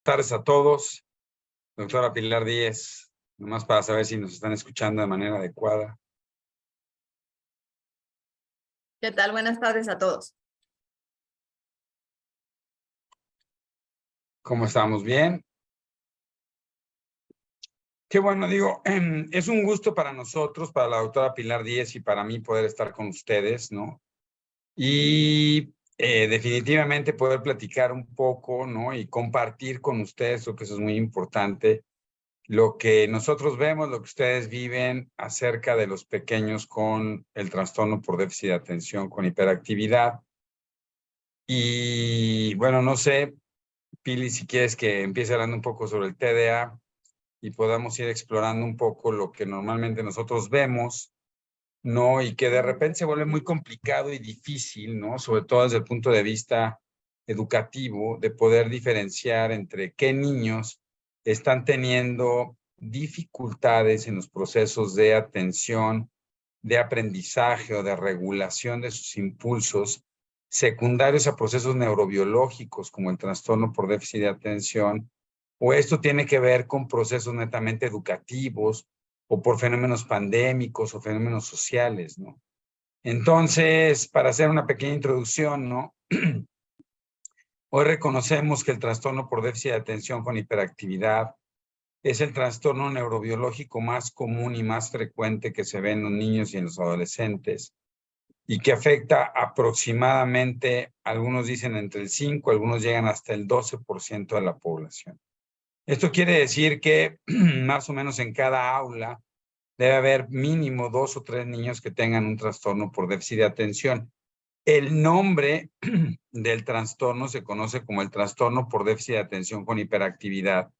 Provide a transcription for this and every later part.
Tardes a todos. Doctora Pilar Díez, nomás para saber si nos están escuchando de manera adecuada. ¿Qué tal? Buenas tardes a todos. ¿Cómo estamos? ¿Bien? Qué bueno, es un gusto para nosotros, para la doctora Pilar Díez y para mí poder estar con ustedes, ¿no? Y definitivamente poder platicar un poco, ¿no? Y compartir con ustedes, creo que eso es muy importante, lo que nosotros vemos, lo que ustedes viven acerca de los pequeños con el trastorno por déficit de atención, con hiperactividad. Y bueno, no sé, Pili, si quieres que empiece hablando un poco sobre el TDA y podamos ir explorando un poco lo que normalmente nosotros vemos, ¿no? Y que de repente se vuelve muy complicado y difícil, ¿no? Sobre todo desde el punto de vista educativo, de poder diferenciar entre qué niños están teniendo dificultades en los procesos de atención, de aprendizaje o de regulación de sus impulsos secundarios a procesos neurobiológicos como el trastorno por déficit de atención, o esto tiene que ver con procesos netamente educativos o por fenómenos pandémicos o fenómenos sociales, ¿no? Entonces, para hacer una pequeña introducción, ¿no? Hoy reconocemos que el trastorno por déficit de atención con hiperactividad es el trastorno neurobiológico más común y más frecuente que se ve en los niños y en los adolescentes y que afecta aproximadamente, algunos dicen entre el 5, algunos llegan hasta el 12% de la población. Esto quiere decir que más o menos en cada aula debe haber mínimo 2 o 3 niños que tengan un trastorno por déficit de atención. El nombre del trastorno se conoce como el trastorno por déficit de atención con hiperactividad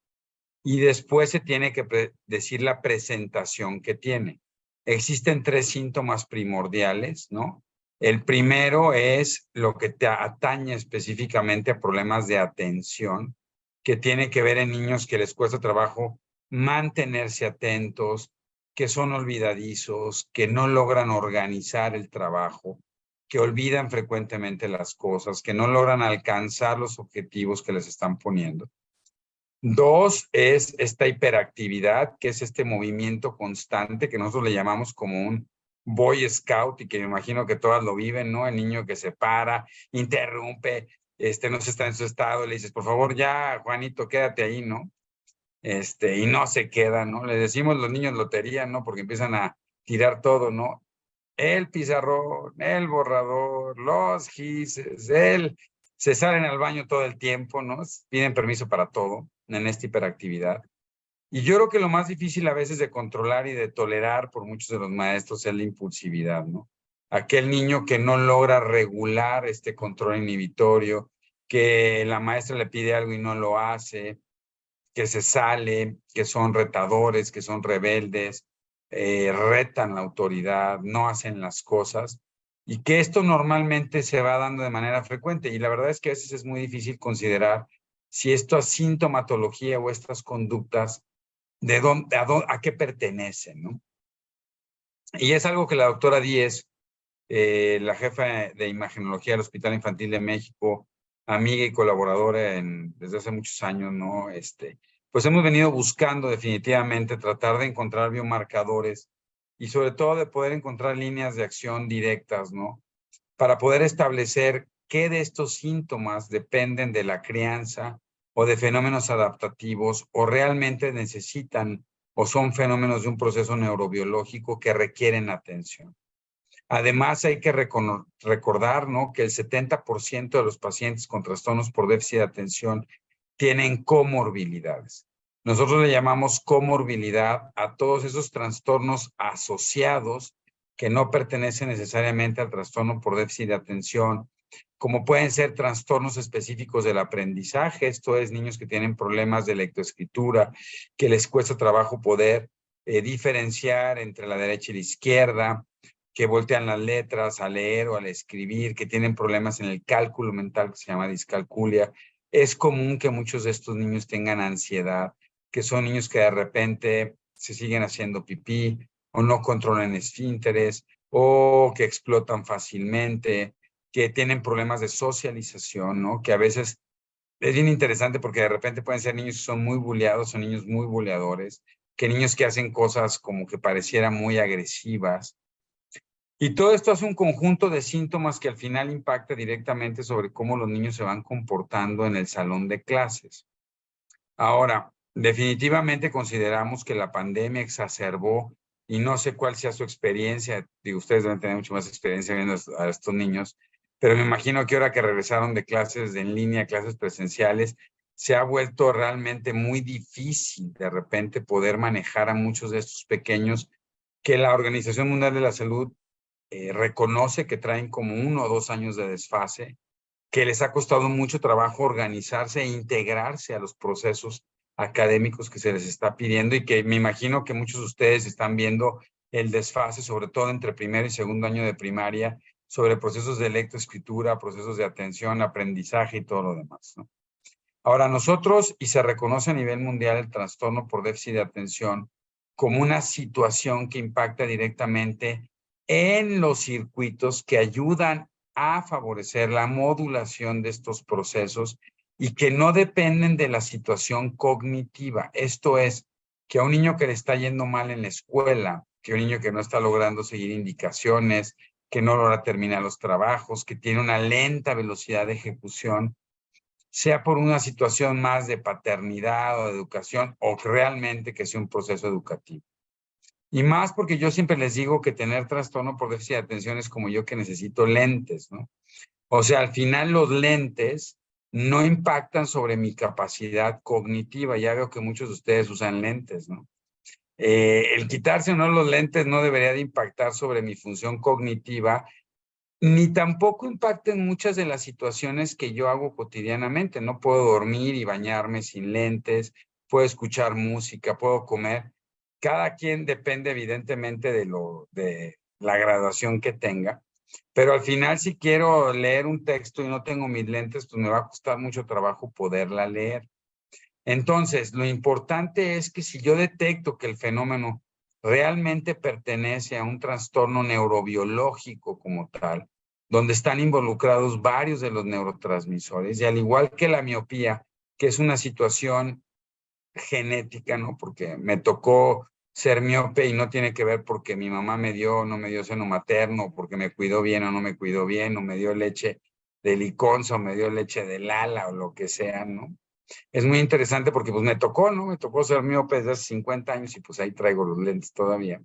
y después se tiene que decir la presentación que tiene. Existen 3 síntomas primordiales, ¿no? El primero es lo que te atañe específicamente a problemas de atención, que tiene que ver en niños que les cuesta trabajo mantenerse atentos, que son olvidadizos, que no logran organizar el trabajo, que olvidan frecuentemente las cosas, que no logran alcanzar los objetivos que les están poniendo. 2 es esta hiperactividad, que es este movimiento constante que nosotros le llamamos como un Boy Scout y que me imagino que todas lo viven, ¿no? El niño que se para, interrumpe, no se está en su estado, le dices, por favor, ya, Juanito, quédate ahí, ¿no? Y no se queda, ¿no? Le decimos los niños lotería, ¿no? Porque empiezan a tirar todo, ¿no? El pizarrón, el borrador, los gises, se salen al baño todo el tiempo, ¿no? Piden permiso para todo en esta hiperactividad. Y yo creo que lo más difícil a veces de controlar y de tolerar por muchos de los maestros es la impulsividad, ¿no? Aquel niño que no logra regular este control inhibitorio, que la maestra le pide algo y no lo hace, que se sale, que son retadores, que son rebeldes, retan la autoridad, no hacen las cosas, y que esto normalmente se va dando de manera frecuente. Y la verdad es que a veces es muy difícil considerar si esta sintomatología o estas conductas, a qué pertenecen, ¿no? Y es algo que la doctora Díez, la jefa de imagenología del Hospital Infantil de México, amiga y colaboradora desde hace muchos años, ¿no? Pues hemos venido buscando definitivamente tratar de encontrar biomarcadores y sobre todo de poder encontrar líneas de acción directas, ¿no? Para poder establecer qué de estos síntomas dependen de la crianza o de fenómenos adaptativos o realmente necesitan o son fenómenos de un proceso neurobiológico que requieren atención. Además, hay que recordar, ¿no?, que el 70% de los pacientes con trastornos por déficit de atención tienen comorbilidades. Nosotros le llamamos comorbilidad a todos esos trastornos asociados que no pertenecen necesariamente al trastorno por déficit de atención, como pueden ser trastornos específicos del aprendizaje, esto es, niños que tienen problemas de lectoescritura, que les cuesta trabajo poder diferenciar entre la derecha y la izquierda, que voltean las letras a leer o al escribir, que tienen problemas en el cálculo mental que se llama discalculia. Es común que muchos de estos niños tengan ansiedad, que son niños que de repente se siguen haciendo pipí o no controlan esfínteres o que explotan fácilmente, que tienen problemas de socialización, ¿no? Que a veces es bien interesante porque de repente pueden ser niños que son muy buleados o niños muy buleadores, que niños que hacen cosas como que parecieran muy agresivas. Y todo esto es un conjunto de síntomas que al final impacta directamente sobre cómo los niños se van comportando en el salón de clases. Ahora, definitivamente consideramos que la pandemia exacerbó, y no sé cuál sea su experiencia, digo, ustedes deben tener mucho más experiencia viendo a estos niños, pero me imagino que ahora que regresaron de clases en línea, clases presenciales, se ha vuelto realmente muy difícil de repente poder manejar a muchos de estos pequeños que la Organización Mundial de la Salud reconoce que traen como 1 o 2 años de desfase, que les ha costado mucho trabajo organizarse e integrarse a los procesos académicos que se les está pidiendo y que me imagino que muchos de ustedes están viendo el desfase, sobre todo entre primer y segundo año de primaria, sobre procesos de lectoescritura, procesos de atención, aprendizaje y todo lo demás, ¿no? Ahora, nosotros, y se reconoce a nivel mundial el trastorno por déficit de atención como una situación que impacta directamente en los circuitos que ayudan a favorecer la modulación de estos procesos y que no dependen de la situación cognitiva. Esto es, que a un niño que le está yendo mal en la escuela, que a un niño que no está logrando seguir indicaciones, que no logra terminar los trabajos, que tiene una lenta velocidad de ejecución, sea por una situación más de paternidad o de educación o realmente que sea un proceso educativo. Y más porque yo siempre les digo que tener trastorno por déficit de atención es como yo que necesito lentes, ¿no? O sea, al final los lentes no impactan sobre mi capacidad cognitiva. Ya veo que muchos de ustedes usan lentes, ¿no? El quitarse o no los lentes no debería de impactar sobre mi función cognitiva, ni tampoco impacten muchas de las situaciones que yo hago cotidianamente. No puedo dormir y bañarme sin lentes, puedo escuchar música, puedo comer. Cada quien depende evidentemente de la graduación que tenga, pero al final si quiero leer un texto y no tengo mis lentes, pues me va a costar mucho trabajo poderla leer. Entonces, lo importante es que si yo detecto que el fenómeno realmente pertenece a un trastorno neurobiológico como tal, donde están involucrados varios de los neurotransmisores, y al igual que la miopía, que es una situación genética, ¿no? Porque me tocó ser miope y no tiene que ver porque mi mamá me dio o no me dio seno materno, porque me cuidó bien o no me cuidó bien, o me dio leche de liconza o me dio leche de Lala o lo que sea, ¿no? Es muy interesante porque pues me tocó, ¿no? Me tocó ser miope desde hace 50 años y pues ahí traigo los lentes todavía.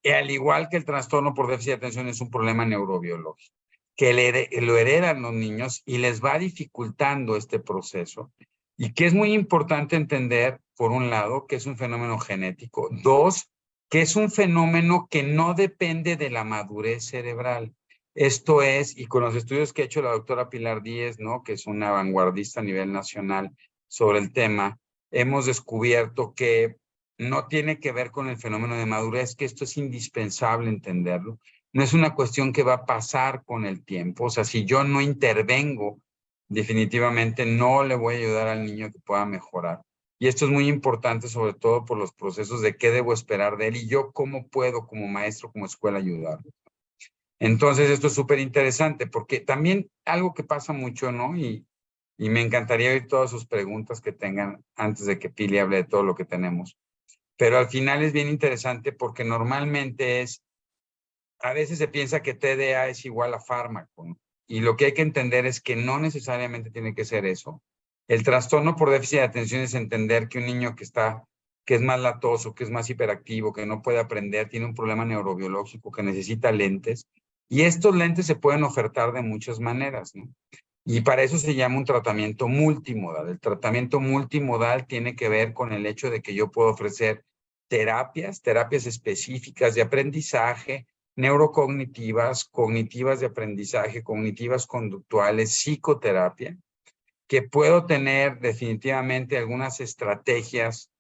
Y al igual que el trastorno por déficit de atención es un problema neurobiológico, que lo heredan los niños y les va dificultando este proceso. Y que es muy importante entender, por un lado, que es un fenómeno genético. Dos, que es un fenómeno que no depende de la madurez cerebral. Esto es, y con los estudios que ha hecho la doctora Pilar Díez, ¿no? Que es una vanguardista a nivel nacional sobre el tema, hemos descubierto que no tiene que ver con el fenómeno de madurez, que esto es indispensable entenderlo. No es una cuestión que va a pasar con el tiempo. O sea, si yo no intervengo, definitivamente no le voy a ayudar al niño que pueda mejorar. Y esto es muy importante, sobre todo por los procesos de qué debo esperar de él y yo cómo puedo como maestro, como escuela ayudarlo. Entonces, esto es súper interesante porque también algo que pasa mucho, ¿no? Y me encantaría oír todas sus preguntas que tengan antes de que Pili hable de todo lo que tenemos. Pero al final es bien interesante porque normalmente a veces se piensa que TDA es igual a fármaco, ¿no? Y lo que hay que entender es que no necesariamente tiene que ser eso. El trastorno por déficit de atención es entender que un niño que es más latoso, que es más hiperactivo, que no puede aprender, tiene un problema neurobiológico, que necesita lentes. Y estos lentes se pueden ofertar de muchas maneras, ¿no? Y para eso se llama un tratamiento multimodal. El tratamiento multimodal tiene que ver con el hecho de que yo puedo ofrecer terapias específicas de aprendizaje, neurocognitivas, cognitivas de aprendizaje, cognitivas conductuales, psicoterapia, que puedo tener definitivamente algunas estrategias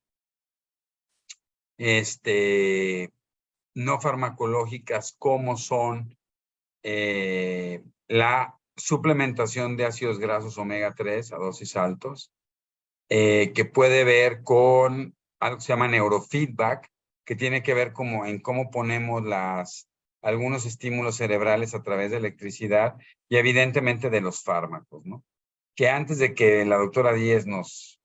no farmacológicas como son la suplementación de ácidos grasos omega 3 a dosis altos, que puede ver con algo que se llama neurofeedback, que tiene que ver en cómo ponemos algunos estímulos cerebrales a través de electricidad y evidentemente de los fármacos, ¿no? que antes de que la doctora Díez nos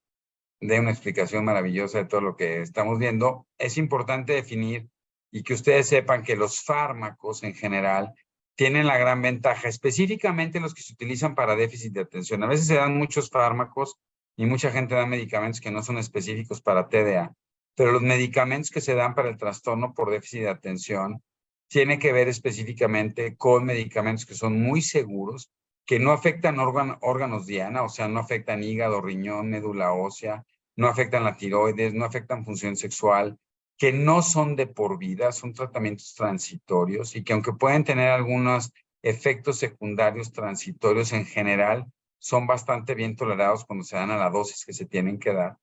dé una explicación maravillosa de todo lo que estamos viendo, es importante definir y que ustedes sepan que los fármacos en general tienen la gran ventaja, específicamente los que se utilizan para déficit de atención. A veces se dan muchos fármacos y mucha gente da medicamentos que no son específicos para TDA, pero los medicamentos que se dan para el trastorno por déficit de atención tienen que ver específicamente con medicamentos que son muy seguros, que no afectan órganos diana, o sea, no afectan hígado, riñón, médula ósea, no afectan la tiroides, no afectan función sexual, que no son de por vida, son tratamientos transitorios y que aunque pueden tener algunos efectos secundarios transitorios en general, son bastante bien tolerados cuando se dan a la dosis que se tienen que dar.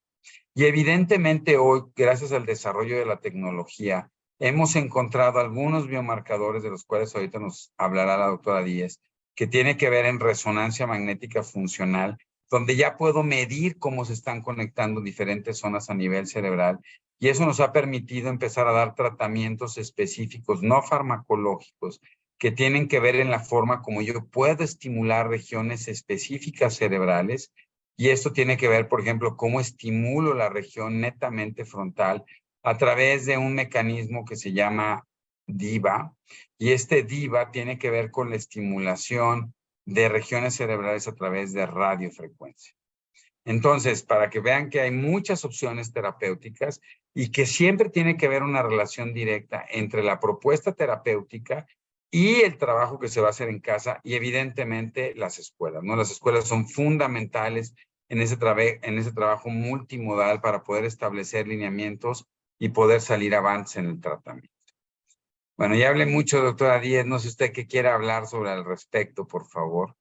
Y evidentemente hoy, gracias al desarrollo de la tecnología, hemos encontrado algunos biomarcadores de los cuales ahorita nos hablará la doctora Díez, que tiene que ver en resonancia magnética funcional, donde ya puedo medir cómo se están conectando diferentes zonas a nivel cerebral. Y eso nos ha permitido empezar a dar tratamientos específicos, no farmacológicos, que tienen que ver en la forma como yo puedo estimular regiones específicas cerebrales. Y esto tiene que ver, por ejemplo, cómo estimulo la región netamente frontal a través de un mecanismo que se llama DIVA. Y este DIVA tiene que ver con la estimulación de regiones cerebrales a través de radiofrecuencia. Entonces, para que vean que hay muchas opciones terapéuticas y que siempre tiene que haber una relación directa entre la propuesta terapéutica y el trabajo que se va a hacer en casa y evidentemente las escuelas, ¿no? Las escuelas son fundamentales en ese trabajo multimodal para poder establecer lineamientos y poder salir avantes en el tratamiento. Bueno, ya hablé mucho, doctora Díez, no sé usted qué quiere hablar sobre al respecto, por favor.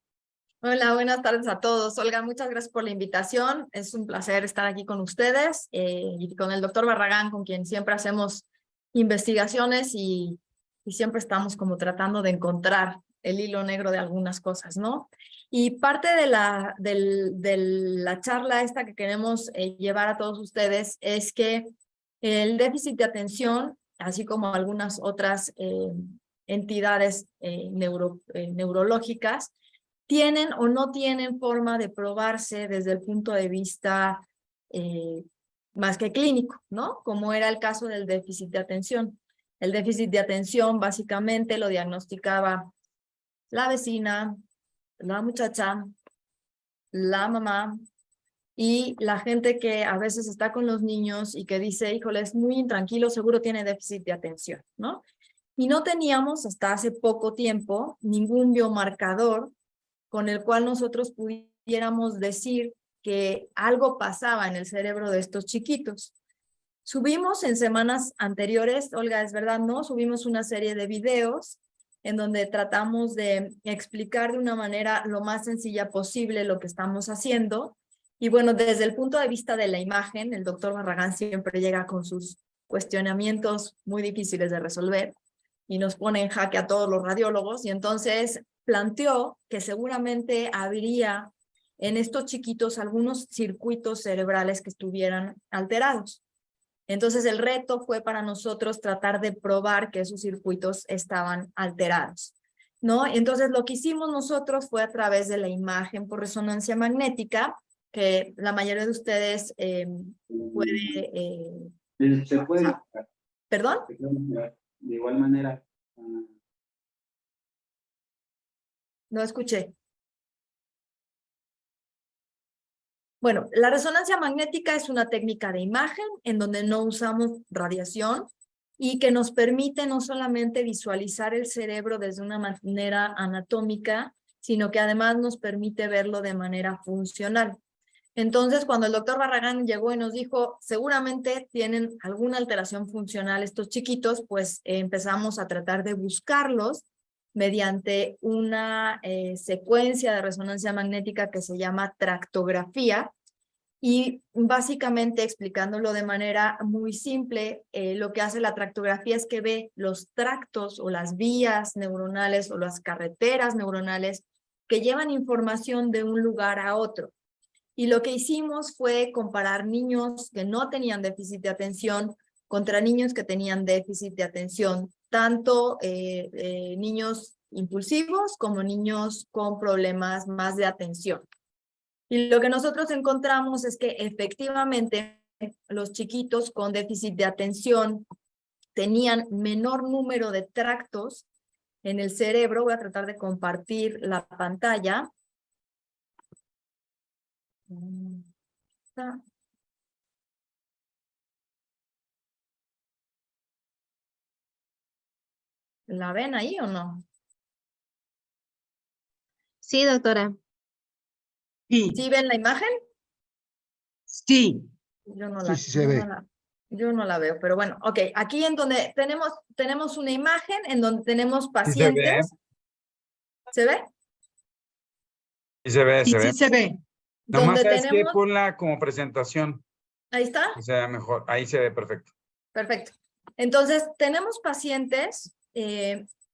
Hola, buenas tardes a todos. Olga, muchas gracias por la invitación. Es un placer estar aquí con ustedes y con el doctor Barragán, con quien siempre hacemos investigaciones y siempre estamos como tratando de encontrar el hilo negro de algunas cosas, ¿no? Y parte de la charla esta que queremos llevar a todos ustedes es que el déficit de atención, así como algunas otras entidades neurológicas, tienen o no tienen forma de probarse desde el punto de vista más que clínico, ¿no? Como era el caso del déficit de atención. El déficit de atención básicamente lo diagnosticaba la vecina, la muchacha, la mamá y la gente que a veces está con los niños y que dice, híjole, es muy intranquilo, seguro tiene déficit de atención, ¿no? Y no teníamos hasta hace poco tiempo ningún biomarcador con el cual nosotros pudiéramos decir que algo pasaba en el cerebro de estos chiquitos. Subimos en semanas anteriores, Olga, es verdad, ¿no? Subimos una serie de videos en donde tratamos de explicar de una manera lo más sencilla posible lo que estamos haciendo. Y bueno, desde el punto de vista de la imagen, el doctor Barragán siempre llega con sus cuestionamientos muy difíciles de resolver y nos pone en jaque a todos los radiólogos, y entonces planteó que seguramente habría en estos chiquitos algunos circuitos cerebrales que estuvieran alterados. Entonces el reto fue para nosotros tratar de probar que esos circuitos estaban alterados, ¿no? Entonces lo que hicimos nosotros fue a través de la imagen por resonancia magnética, que la mayoría de ustedes puede... Se puede. ¿Perdón? De igual manera. No escuché. Bueno, la resonancia magnética es una técnica de imagen en donde no usamos radiación y que nos permite no solamente visualizar el cerebro desde una manera anatómica, sino que además nos permite verlo de manera funcional. Entonces, cuando el doctor Barragán llegó y nos dijo, seguramente tienen alguna alteración funcional estos chiquitos, pues empezamos a tratar de buscarlos mediante una secuencia de resonancia magnética que se llama tractografía, y básicamente explicándolo de manera muy simple, lo que hace la tractografía es que ve los tractos o las vías neuronales o las carreteras neuronales que llevan información de un lugar a otro. Y lo que hicimos fue comparar niños que no tenían déficit de atención contra niños que tenían déficit de atención, tanto niños impulsivos como niños con problemas más de atención. Y lo que nosotros encontramos es que efectivamente los chiquitos con déficit de atención tenían menor número de tractos en el cerebro. Voy a tratar de compartir la pantalla. ¿La ven ahí o no? Sí, doctora. ¿Sí Sí, ven la imagen? sí, Yo no Sí, la, sí se yo ve. no la, yo no la veo, pero bueno, ok. Aquí en donde tenemos una imagen en donde tenemos Sí se ve, pacientes. ¿Se ve? sí se ve, sí, se ve. sí se ve. Nomás, Donde ¿sabes qué? tenemos, Ponla como presentación, ahí está. que sea mejor. Ahí se ve perfecto. Perfecto. Entonces, tenemos pacientes,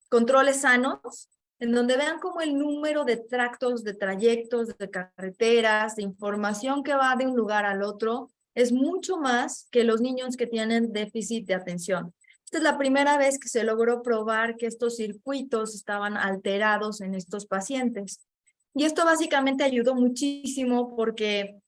controles sanos, en donde vean como el número de tractos, de trayectos, de carreteras, de información que va de un lugar al otro, es mucho más que los niños que tienen déficit de atención. Esta es la primera vez que se logró probar que estos circuitos estaban alterados en estos pacientes. Y esto básicamente ayudó muchísimo porque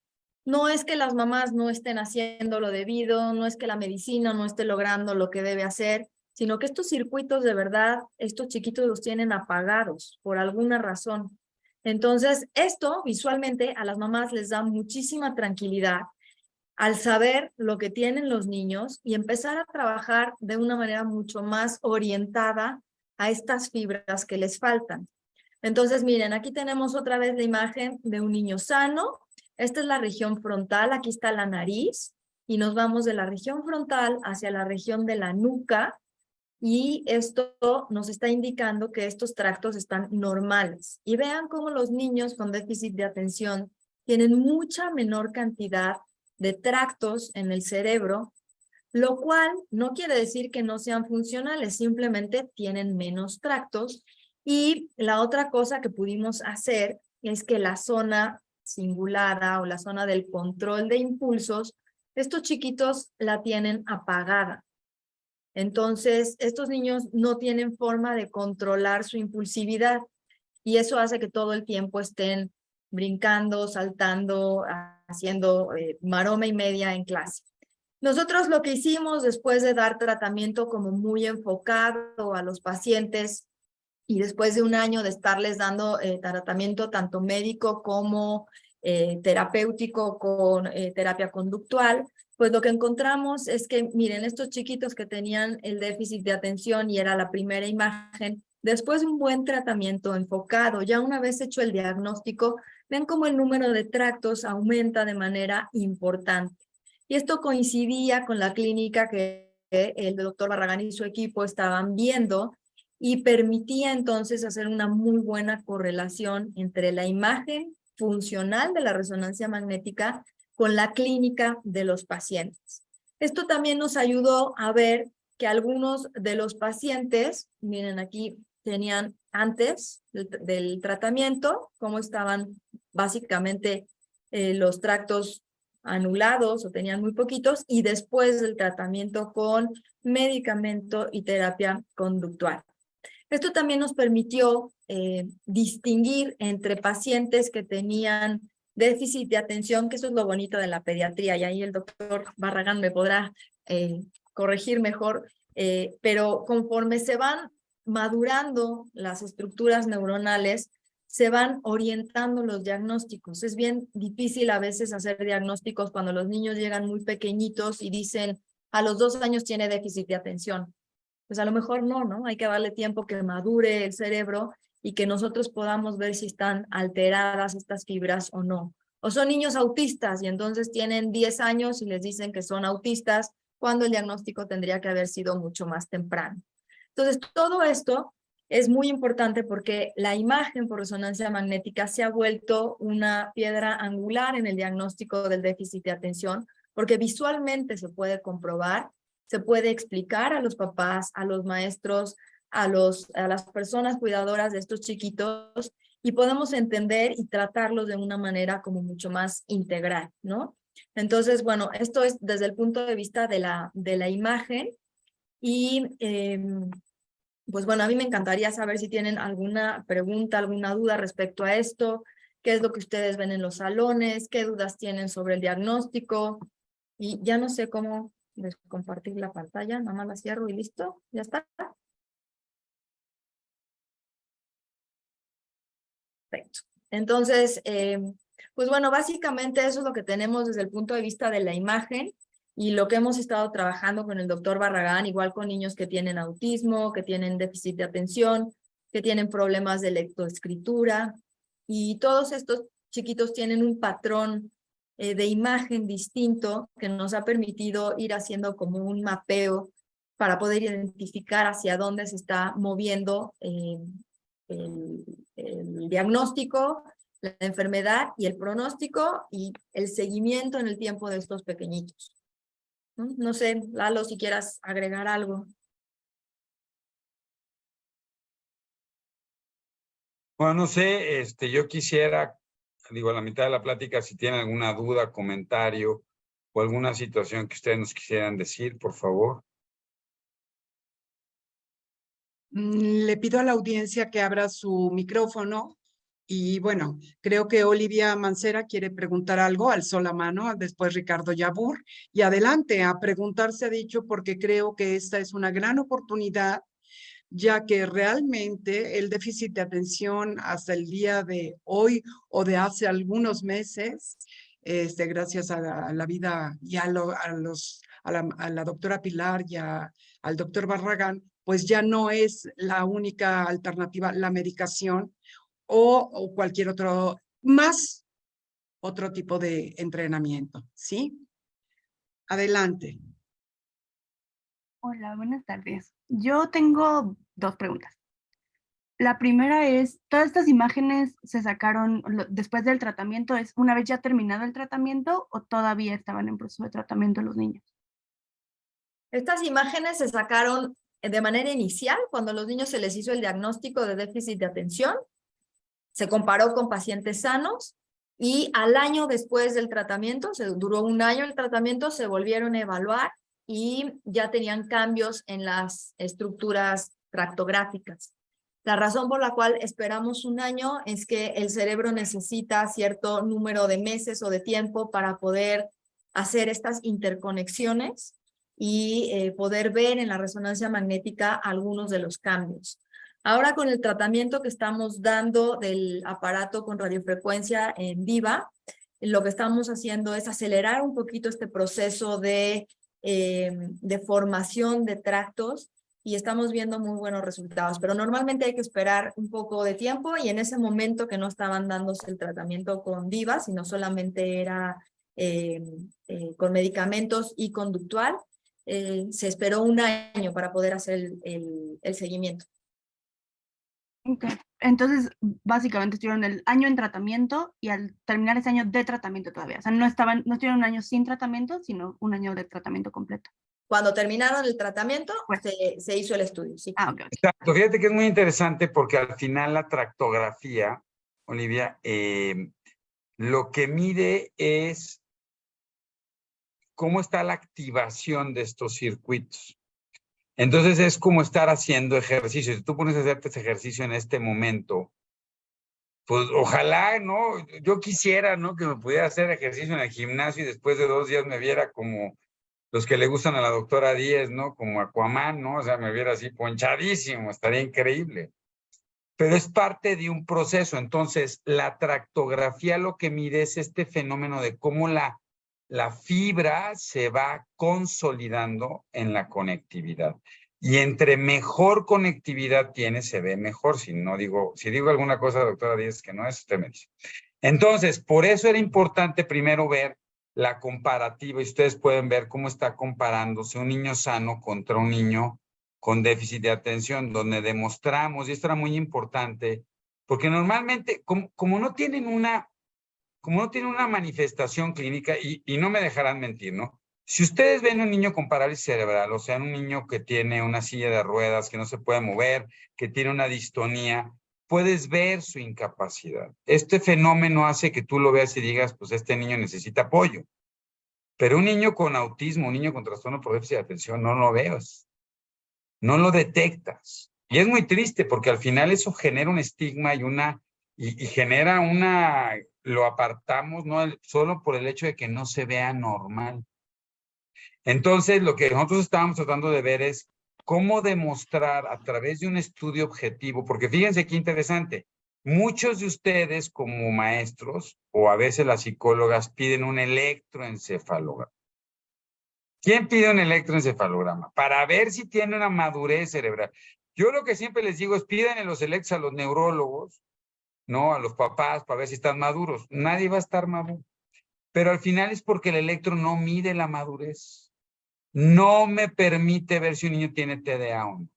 no es que las mamás no estén haciendo lo debido, no es que la medicina no esté logrando lo que debe hacer, sino que estos circuitos de verdad, estos chiquitos los tienen apagados por alguna razón. Entonces, esto visualmente a las mamás les da muchísima tranquilidad al saber lo que tienen los niños y empezar a trabajar de una manera mucho más orientada a estas fibras que les faltan. Entonces, miren, aquí tenemos otra vez la imagen de un niño sano. Esta es la región frontal, aquí está la nariz, y nos vamos de la región frontal hacia la región de la nuca, y esto nos está indicando que estos tractos están normales. Y vean cómo los niños con déficit de atención tienen mucha menor cantidad de tractos en el cerebro, lo cual no quiere decir que no sean funcionales, simplemente tienen menos tractos. Y la otra cosa que pudimos hacer es que la zona cingulada o la zona del control de impulsos, estos chiquitos la tienen apagada. Entonces, estos niños no tienen forma de controlar su impulsividad y eso hace que todo el tiempo estén brincando, saltando, haciendo maroma y media en clase. Nosotros lo que hicimos después de dar tratamiento como muy enfocado a los pacientes y después de un año de estarles dando tratamiento tanto médico como terapéutico con terapia conductual, pues lo que encontramos es que, miren, estos chiquitos que tenían el déficit de atención y era la primera imagen, después de un buen tratamiento enfocado, ya una vez hecho el diagnóstico, ven cómo el número de tractos aumenta de manera importante. Y esto coincidía con la clínica que el doctor Barragán y su equipo estaban viendo y permitía entonces hacer una muy buena correlación entre la imagen funcional de la resonancia magnética con la clínica de los pacientes. Esto también nos ayudó a ver que algunos de los pacientes, miren aquí, tenían antes del tratamiento, cómo estaban básicamente los tractos anulados o tenían muy poquitos, y después del tratamiento con medicamento y terapia conductual. Esto también nos permitió distinguir entre pacientes que tenían déficit de atención, que eso es lo bonito de la pediatría, y ahí el doctor Barragán me podrá corregir mejor, pero conforme se van madurando las estructuras neuronales, se van orientando los diagnósticos. Es bien difícil a veces hacer diagnósticos cuando los niños llegan muy pequeñitos y dicen, a los 2 años tiene déficit de atención. Pues a lo mejor no, hay que darle tiempo que madure el cerebro y que nosotros podamos ver si están alteradas estas fibras o no. O son niños autistas y entonces tienen 10 años y les dicen que son autistas cuando el diagnóstico tendría que haber sido mucho más temprano. Entonces, todo esto es muy importante porque la imagen por resonancia magnética se ha vuelto una piedra angular en el diagnóstico del déficit de atención, porque visualmente se puede comprobar, se puede explicar a los papás, a los maestros, a las personas cuidadoras de estos chiquitos, y podemos entender y tratarlos de una manera como mucho más integral, ¿no? Entonces, bueno, esto es desde el punto de vista de la imagen. Y pues bueno, a mí me encantaría saber si tienen alguna pregunta, alguna duda respecto a esto, qué es lo que ustedes ven en los salones, qué dudas tienen sobre el diagnóstico. Y ya no sé cómo compartir la pantalla, nada más la cierro y listo, ya está. Perfecto. Entonces, pues bueno, básicamente eso es lo que tenemos desde el punto de vista de la imagen y lo que hemos estado trabajando con el doctor Barragán, igual con niños que tienen autismo, que tienen déficit de atención, que tienen problemas de lectoescritura, y todos estos chiquitos tienen un patrón de imagen distinto que nos ha permitido ir haciendo como un mapeo para poder identificar hacia dónde se está moviendo el diagnóstico, la enfermedad y el pronóstico y el seguimiento en el tiempo de estos pequeñitos. No sé, Lalo, si quieras agregar algo. Bueno, no sé, yo quisiera, digo, a la mitad de la plática, si tienen alguna duda, comentario o alguna situación que ustedes nos quisieran decir, por favor. Le pido a la audiencia que abra su micrófono y bueno, creo que Olivia Mancera quiere preguntar algo, alzó la mano, después Ricardo Yabur y adelante, a preguntar se ha dicho porque creo que esta es una gran oportunidad, ya que realmente el déficit de atención hasta el día de hoy o de hace algunos meses, gracias a la vida y a la doctora Pilar y al doctor Barragán, pues ya no es la única alternativa, la medicación o cualquier otro, más otro tipo de entrenamiento, ¿sí? Adelante. Hola, buenas tardes. Yo tengo dos preguntas. La primera es, ¿todas estas imágenes se sacaron después del tratamiento? ¿Es una vez ya terminado el tratamiento o todavía estaban en proceso de tratamiento los niños? Estas imágenes se sacaron de manera inicial cuando a los niños se les hizo el diagnóstico de déficit de atención. Se comparó con pacientes sanos y al año después del tratamiento, duró un año el tratamiento, se volvieron a evaluar y ya tenían cambios en las estructuras tractográficas. La razón por la cual esperamos un año es que el cerebro necesita cierto número de meses o de tiempo para poder hacer estas interconexiones y poder ver en la resonancia magnética algunos de los cambios. Ahora con el tratamiento que estamos dando del aparato con radiofrecuencia en viva, lo que estamos haciendo es acelerar un poquito este proceso de formación de tractos y estamos viendo muy buenos resultados, pero normalmente hay que esperar un poco de tiempo y en ese momento que no estaban dándose el tratamiento con viva, sino solamente era con medicamentos y conductual, se esperó un año para poder hacer el seguimiento. Okay. Entonces, básicamente estuvieron el año en tratamiento y al terminar ese año de tratamiento todavía. O sea, no estuvieron un año sin tratamiento, sino un año de tratamiento completo. Cuando terminaron el tratamiento, Bueno. se hizo el estudio, sí. Ah, ok. Exacto, fíjate que es muy interesante porque al final la tractografía, Olivia, lo que mide es cómo está la activación de estos circuitos. Entonces es como estar haciendo ejercicio. Si tú pones a hacerte ese ejercicio en este momento, pues ojalá, ¿no? Yo quisiera, ¿no? Que me pudiera hacer ejercicio en el gimnasio y después de 2 días me viera como los que le gustan a la doctora Díez, ¿no? Como Aquaman, ¿no? O sea, me viera así ponchadísimo, estaría increíble. Pero es parte de un proceso. Entonces, la tractografía lo que mide es este fenómeno de cómo la fibra se va consolidando en la conectividad. Y entre mejor conectividad tiene, se ve mejor. Si digo alguna cosa, doctora Díez, que no es, usted me dice. Entonces, por eso era importante primero ver la comparativa, y ustedes pueden ver cómo está comparándose un niño sano contra un niño con déficit de atención, donde demostramos, y esto era muy importante, porque normalmente, como no tienen una manifestación clínica, y no me dejarán mentir, ¿no? Si ustedes ven un niño con parálisis cerebral, o sea, un niño que tiene una silla de ruedas, que no se puede mover, que tiene una distonía, puedes ver su incapacidad. Este fenómeno hace que tú lo veas y digas, pues este niño necesita apoyo. Pero un niño con autismo, un niño con trastorno por déficit de atención, no lo ves. No lo detectas. Y es muy triste porque al final eso genera un estigma y una y genera lo apartamos, ¿no? Solo por el hecho de que no se vea normal. Entonces, lo que nosotros estábamos tratando de ver es cómo demostrar a través de un estudio objetivo, porque fíjense qué interesante, muchos de ustedes como maestros o a veces las psicólogas piden un electroencefalograma. ¿Quién pide un electroencefalograma? Para ver si tiene una madurez cerebral. Yo lo que siempre les digo es pidan los electros a los neurólogos, ¿no? A los papás para ver si están maduros. Nadie va a estar maduro. Pero al final es porque el electro no mide la madurez. No me permite ver si un niño tiene TDA o no.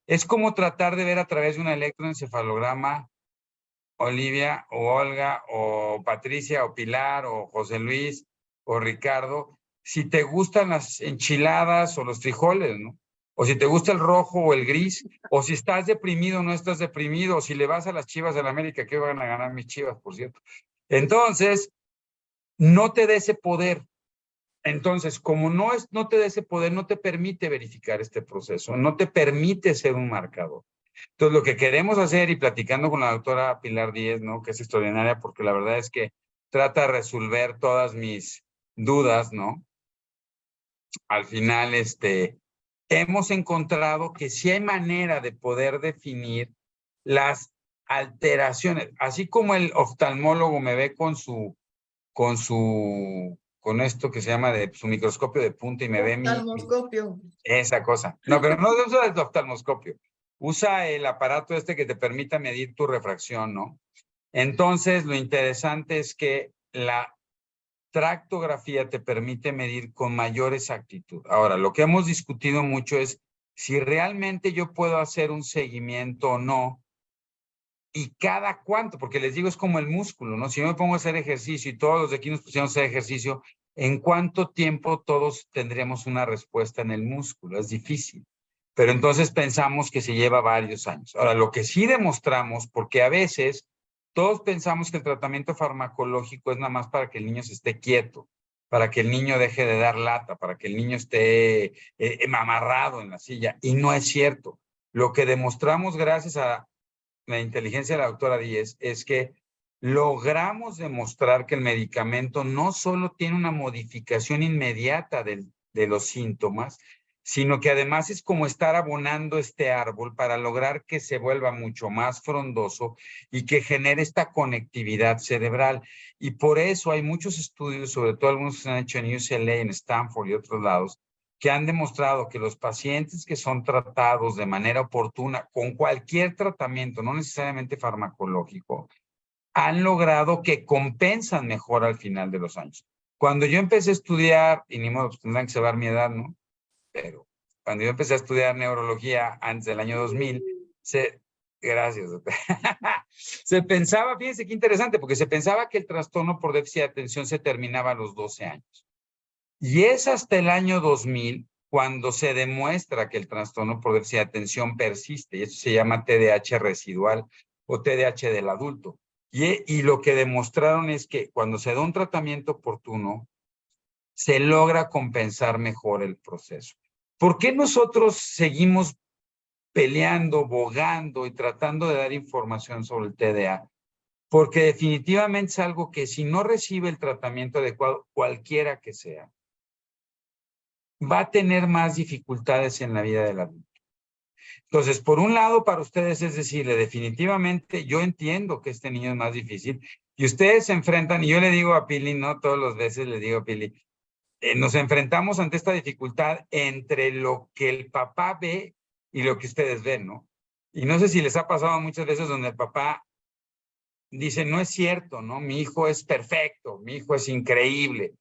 Es como tratar de ver a través de un electroencefalograma, Olivia, o Olga, o Patricia, o Pilar, o José Luis, o Ricardo, si te gustan las enchiladas o los frijoles, ¿no? O si te gusta el rojo o el gris, o si estás deprimido o no estás deprimido, o si le vas a las Chivas de la América, que van a ganar mis Chivas, por cierto. Entonces, no te dé ese poder. Entonces, como no te da ese poder, no te permite verificar este proceso, no te permite ser un marcador. Entonces, lo que queremos hacer, y platicando con la doctora Pilar Díez, ¿no? Que es extraordinaria, porque la verdad es que trata de resolver todas mis dudas, ¿no? Al final, hemos encontrado que sí hay manera de poder definir las alteraciones, así como el oftalmólogo me ve con esto que se llama su microscopio de punta y me ve Oftalmoscopio. esa cosa. No, pero no usa el oftalmoscopio. Usa el aparato que te permita medir tu refracción, ¿no? Entonces, lo interesante es que la tractografía te permite medir con mayor exactitud. Ahora, lo que hemos discutido mucho es si realmente yo puedo hacer un seguimiento o no y cada cuánto, porque les digo, es como el músculo, ¿no? Si yo me pongo a hacer ejercicio y todos los de aquí nos pusimos a hacer ejercicio, ¿en cuánto tiempo todos tendremos una respuesta en el músculo? Es difícil. Pero entonces pensamos que se lleva varios años. Ahora, lo que sí demostramos, porque a veces todos pensamos que el tratamiento farmacológico es nada más para que el niño se esté quieto, para que el niño deje de dar lata, para que el niño esté amarrado en la silla. Y no es cierto. Lo que demostramos gracias a la inteligencia de la doctora Díez es que logramos demostrar que el medicamento no solo tiene una modificación inmediata de los síntomas, sino que además es como estar abonando este árbol para lograr que se vuelva mucho más frondoso y que genere esta conectividad cerebral. Y por eso hay muchos estudios, sobre todo algunos que se han hecho en UCLA, en Stanford y otros lados, que han demostrado que los pacientes que son tratados de manera oportuna con cualquier tratamiento, no necesariamente farmacológico, han logrado que compensan mejor al final de los años. Cuando yo empecé a estudiar, y ni modo, pues tendrán que saber mi edad, ¿no? Pero cuando yo empecé a estudiar neurología antes del año 2000, gracias, se pensaba, fíjense qué interesante, porque se pensaba que el trastorno por déficit de atención se terminaba a los 12 años. Y es hasta el año 2000 cuando se demuestra que el trastorno por déficit de atención persiste, y eso se llama TDAH residual o TDAH del adulto. Y lo que demostraron es que cuando se da un tratamiento oportuno, se logra compensar mejor el proceso. ¿Por qué nosotros seguimos peleando, bogando y tratando de dar información sobre el TDA? Porque definitivamente es algo que si no recibe el tratamiento adecuado, cualquiera que sea, va a tener más dificultades en la vida del adulto. Entonces, por un lado, para ustedes es decirle, definitivamente yo entiendo que este niño es más difícil y ustedes se enfrentan, y yo le digo a Pili, no todas las veces le digo a Pili, nos enfrentamos ante esta dificultad entre lo que el papá ve y lo que ustedes ven, ¿no? Y no sé si les ha pasado muchas veces donde el papá dice, no es cierto, ¿no? Mi hijo es perfecto, mi hijo es increíble.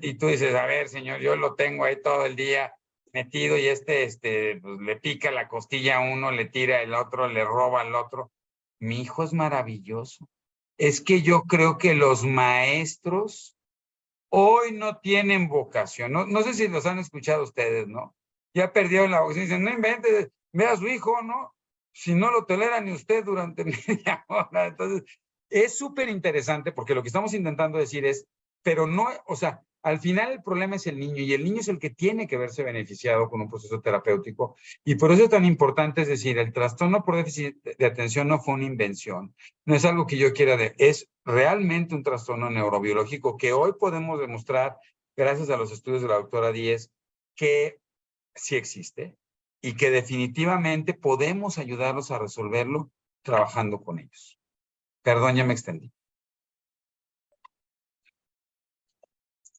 Y tú dices, a ver, señor, yo lo tengo ahí todo el día metido y pues, le pica la costilla a uno, le tira el otro, le roba al otro. Mi hijo es maravilloso. Es que yo creo que los maestros hoy no tienen vocación. No sé si los han escuchado ustedes, ¿no? Ya perdieron la vocación. Dicen, no inventes, ve a su hijo, ¿no? Si no lo tolera ni usted durante media hora. Entonces, es súper interesante porque lo que estamos intentando decir es, pero no, o sea, Al final el problema es el niño y el niño es el que tiene que verse beneficiado con un proceso terapéutico y por eso es tan importante, es decir, el trastorno por déficit de atención no fue una invención, no es algo que yo quiera, es realmente un trastorno neurobiológico que hoy podemos demostrar, gracias a los estudios de la doctora Díez, que sí existe y que definitivamente podemos ayudarlos a resolverlo trabajando con ellos. Perdón, ya me extendí.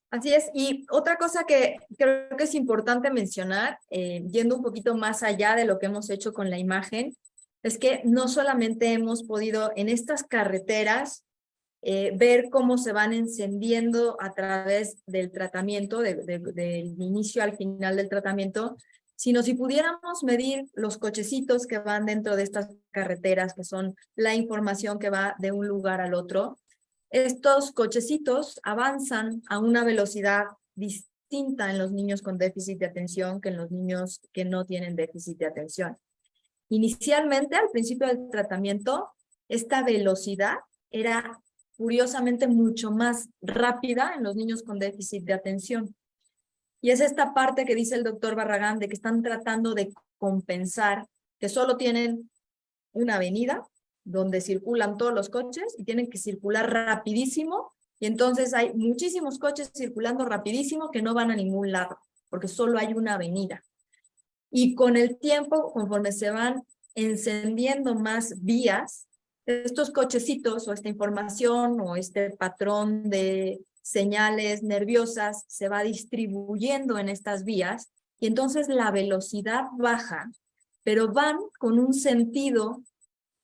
Así es, y otra cosa que creo que es importante mencionar, yendo un poquito más allá de lo que hemos hecho con la imagen, es que no solamente hemos podido en estas carreteras ver cómo se van encendiendo a través del tratamiento, del inicio al final del tratamiento, sino si pudiéramos medir los cochecitos que van dentro de estas carreteras, que son la información que va de un lugar al otro. Estos cochecitos avanzan a una velocidad distinta en los niños con déficit de atención que en los niños que no tienen déficit de atención. Inicialmente, al principio del tratamiento, esta velocidad era curiosamente mucho más rápida en los niños con déficit de atención. Y es esta parte que dice el doctor Barragán de que están tratando de compensar que solo tienen una avenida donde circulan todos los coches y tienen que circular rapidísimo y entonces hay muchísimos coches circulando rapidísimo que no van a ningún lado porque solo hay una avenida. Y con el tiempo, conforme se van encendiendo más vías, estos cochecitos o esta información o este patrón de señales nerviosas se va distribuyendo en estas vías y entonces la velocidad baja, pero van con un sentido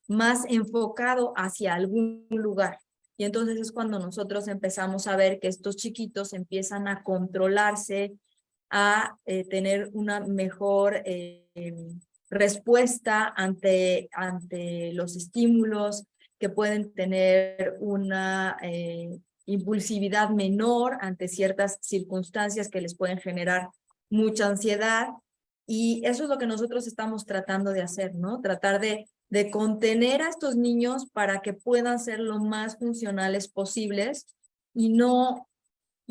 más enfocado hacia algún lugar. Y entonces es cuando nosotros empezamos a ver que estos chiquitos empiezan a controlarse, a tener una mejor respuesta ante los estímulos, que pueden tener una impulsividad menor ante ciertas circunstancias que les pueden generar mucha ansiedad. Y eso es lo que nosotros estamos tratando de hacer, ¿no? Tratar de contener a estos niños para que puedan ser lo más funcionales posibles y no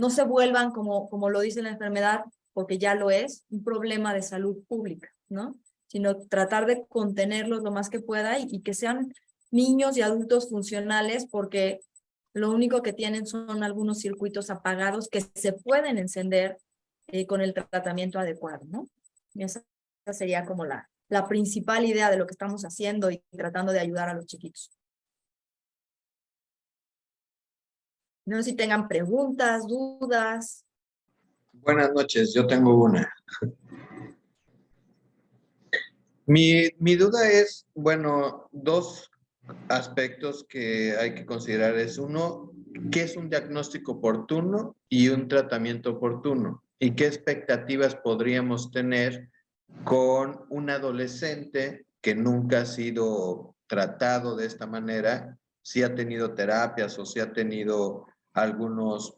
se vuelvan, como lo dice la enfermedad, porque ya lo es, un problema de salud pública, ¿no? Sino tratar de contenerlos lo más que pueda y que sean niños y adultos funcionales, porque lo único que tienen son algunos circuitos apagados que se pueden encender con el tratamiento adecuado, ¿no? Y esa sería como la principal idea de lo que estamos haciendo y tratando de ayudar a los chiquitos. No sé si tengan preguntas, dudas. Buenas noches, yo tengo una. Mi duda es, bueno, dos aspectos que hay que considerar es uno, ¿qué es un diagnóstico oportuno y un tratamiento oportuno? ¿Y qué expectativas podríamos tener con un adolescente que nunca ha sido tratado de esta manera, si ha tenido terapias o si ha tenido algunos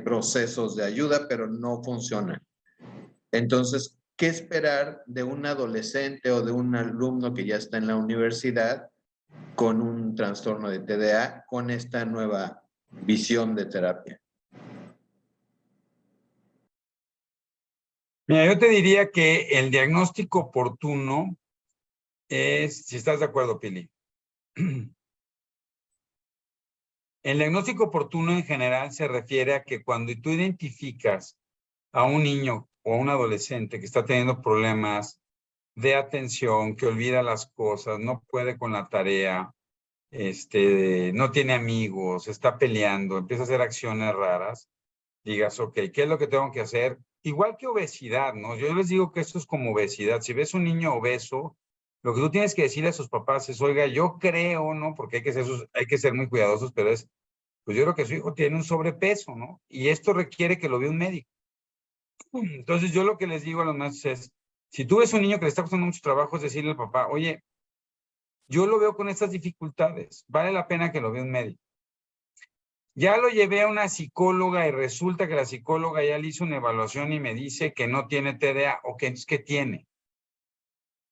procesos de ayuda, pero no funcionan? Entonces, ¿qué esperar de un adolescente o de un alumno que ya está en la universidad con un trastorno de TDA, con esta nueva visión de terapia? Mira, yo te diría que el diagnóstico oportuno es, si estás de acuerdo, Pili. El diagnóstico oportuno en general se refiere a que cuando tú identificas a un niño o a un adolescente que está teniendo problemas de atención, que olvida las cosas, no puede con la tarea, no tiene amigos, está peleando, empieza a hacer acciones raras, digas, ok, ¿qué es lo que tengo que hacer? Igual que obesidad, ¿no? Yo les digo que esto es como obesidad. Si ves un niño obeso, lo que tú tienes que decirle a sus papás es, oiga, yo creo, ¿no? Porque hay que ser muy cuidadosos, pero pues yo creo que su hijo tiene un sobrepeso, ¿no? Y esto requiere que lo vea un médico. Entonces yo lo que les digo a los maestros es, si tú ves un niño que le está costando mucho trabajo, es decirle al papá, oye, yo lo veo con estas dificultades, vale la pena que lo vea un médico. Ya lo llevé a una psicóloga y resulta que la psicóloga ya le hizo una evaluación y me dice que no tiene TDA o que es que tiene.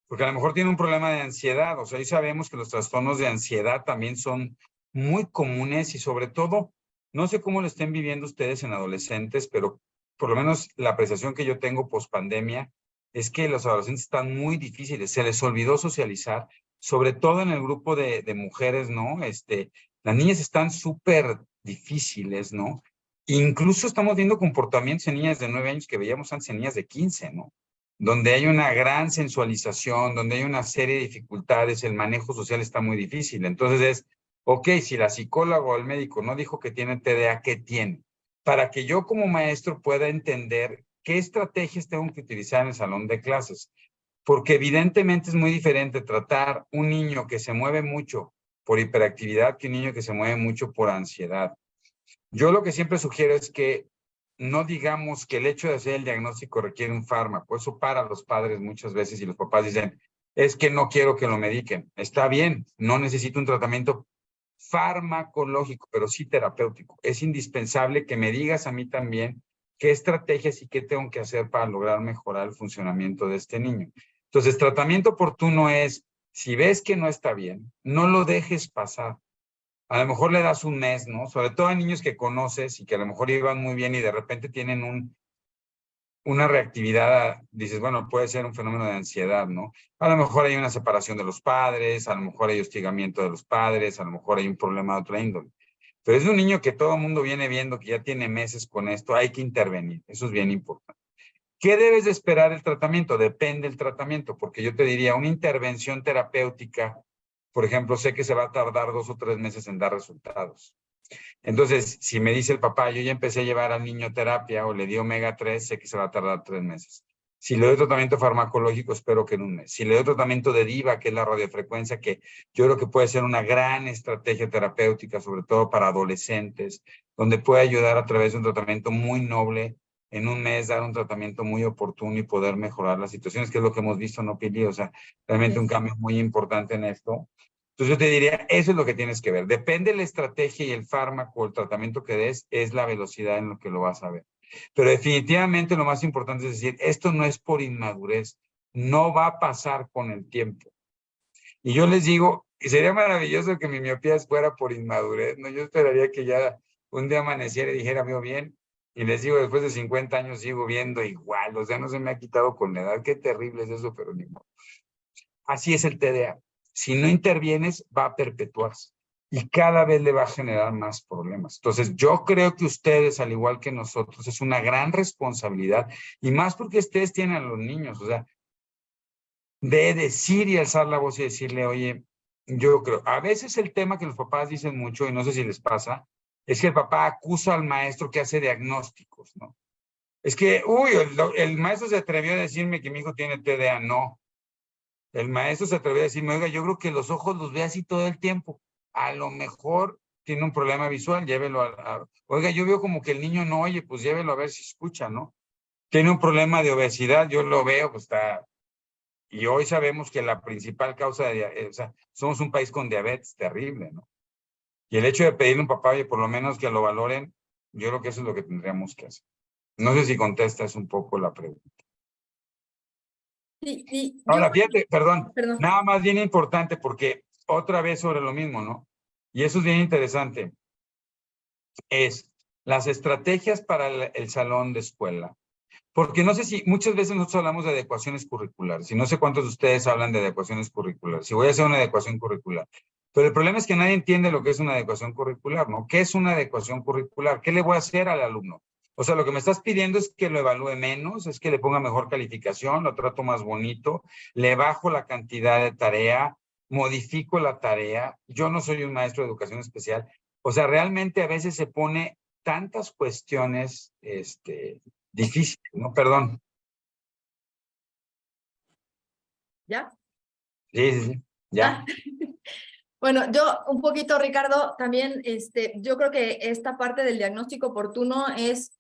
Porque a lo mejor tiene un problema de ansiedad. O sea, hoy sabemos que los trastornos de ansiedad también son muy comunes y sobre todo No sé cómo lo estén viviendo ustedes en adolescentes, pero por lo menos la apreciación que yo tengo post pandemia es que los adolescentes están muy difíciles. Se les olvidó socializar, sobre todo en el grupo de mujeres, ¿no? Las niñas están súper difíciles, ¿no? Incluso estamos viendo comportamientos en niñas de 9 años que veíamos antes en niñas de 15, ¿no? Donde hay una gran sensualización, donde hay una serie de dificultades, el manejo social está muy difícil. Entonces ok, si la psicóloga o el médico no dijo que tiene TDA, ¿qué tiene? Para que yo como maestro pueda entender qué estrategias tengo que utilizar en el salón de clases. Porque evidentemente es muy diferente tratar un niño que se mueve mucho por hiperactividad que un niño que se mueve mucho por ansiedad. Yo lo que siempre sugiero es que no digamos que el hecho de hacer el diagnóstico requiere un fármaco. Eso para los padres muchas veces y los papás dicen, es que no quiero que lo mediquen. Está bien, no necesito un tratamiento farmacológico, pero sí terapéutico. Es indispensable que me digas a mí también qué estrategias y qué tengo que hacer para lograr mejorar el funcionamiento de este niño. Entonces, tratamiento oportuno es, si ves que no está bien, no lo dejes pasar. A lo mejor le das un mes, ¿no? Sobre todo a niños que conoces y que a lo mejor iban muy bien y de repente tienen una reactividad, dices, bueno, puede ser un fenómeno de ansiedad, ¿no? A lo mejor hay una separación de los padres, a lo mejor hay hostigamiento de los padres, a lo mejor hay un problema de otra índole. Pero es un niño que todo el mundo viene viendo que ya tiene meses con esto, hay que intervenir, eso es bien importante. ¿Qué debes de esperar el tratamiento? Depende del tratamiento, porque yo te diría, una intervención terapéutica, por ejemplo, sé que se va a tardar 2 o 3 meses en dar resultados. Entonces, si me dice el papá, yo ya empecé a llevar al niño terapia o le di omega 3, sé que se va a tardar 3 meses. Si le doy tratamiento farmacológico, espero que en un mes. Si le doy tratamiento de DIVA, que es la radiofrecuencia, que yo creo que puede ser una gran estrategia terapéutica, sobre todo para adolescentes, donde puede ayudar a través de un tratamiento muy noble, en un mes dar un tratamiento muy oportuno y poder mejorar las situaciones, que es lo que hemos visto, ¿no, Pili? O sea, realmente un cambio muy importante en esto. Entonces yo te diría, eso es lo que tienes que ver. Depende de la estrategia y el fármaco o el tratamiento que des, es la velocidad en lo que lo vas a ver. Pero definitivamente lo más importante es decir, esto no es por inmadurez, no va a pasar con el tiempo. Y yo les digo, sería maravilloso que mi miopía fuera por inmadurez, ¿no? Yo esperaría que ya un día amaneciera y dijera, veo bien, y les digo, después de 50 años sigo viendo igual, o sea, no se me ha quitado con la edad, qué terrible es eso, pero ni modo. Así es el TDA. Si no intervienes, va a perpetuarse y cada vez le va a generar más problemas. Entonces, yo creo que ustedes, al igual que nosotros, es una gran responsabilidad y más porque ustedes tienen a los niños, o sea, de decir y alzar la voz y decirle, oye, yo creo, a veces el tema que los papás dicen mucho, y no sé si les pasa, es que el papá acusa al maestro que hace diagnósticos, ¿no? Es que, uy, el maestro se atrevió a decirme que mi hijo tiene TDA, no. El maestro se atrevió a decirme, oiga, yo creo que los ojos los ve así todo el tiempo. A lo mejor tiene un problema visual, llévelo Oiga, yo veo como que el niño no oye, pues llévelo a ver si escucha, ¿no? Tiene un problema de obesidad, yo lo veo, pues está... Y hoy sabemos que la principal causa de... o sea, somos un país con diabetes terrible, ¿no? Y el hecho de pedirle a un papá, oye, por lo menos que lo valoren, yo creo que eso es lo que tendríamos que hacer. No sé si contestas un poco la pregunta. Y Ahora, fíjate, perdón, perdón. nada más bien importante porque otra vez sobre lo mismo, ¿no? Y eso es bien interesante, es las estrategias para el salón de escuela. Porque no sé si, muchas veces nosotros hablamos de adecuaciones curriculares, y no sé cuántos de ustedes hablan de adecuaciones curriculares, si voy a hacer una adecuación curricular. Pero el problema es que nadie entiende lo que es una adecuación curricular, ¿no? ¿Qué es una adecuación curricular? ¿Qué le voy a hacer al alumno? O sea, lo que me estás pidiendo es que lo evalúe menos, es que le ponga mejor calificación, lo trato más bonito, le bajo la cantidad de tarea, modifico la tarea. Yo no soy un maestro de educación especial. O sea, realmente a veces se pone tantas cuestiones, difíciles, ¿no? Perdón. ¿Ya? Sí, sí, sí. Ya. Ah. Bueno, yo un poquito, Ricardo, también yo creo que esta parte del diagnóstico oportuno es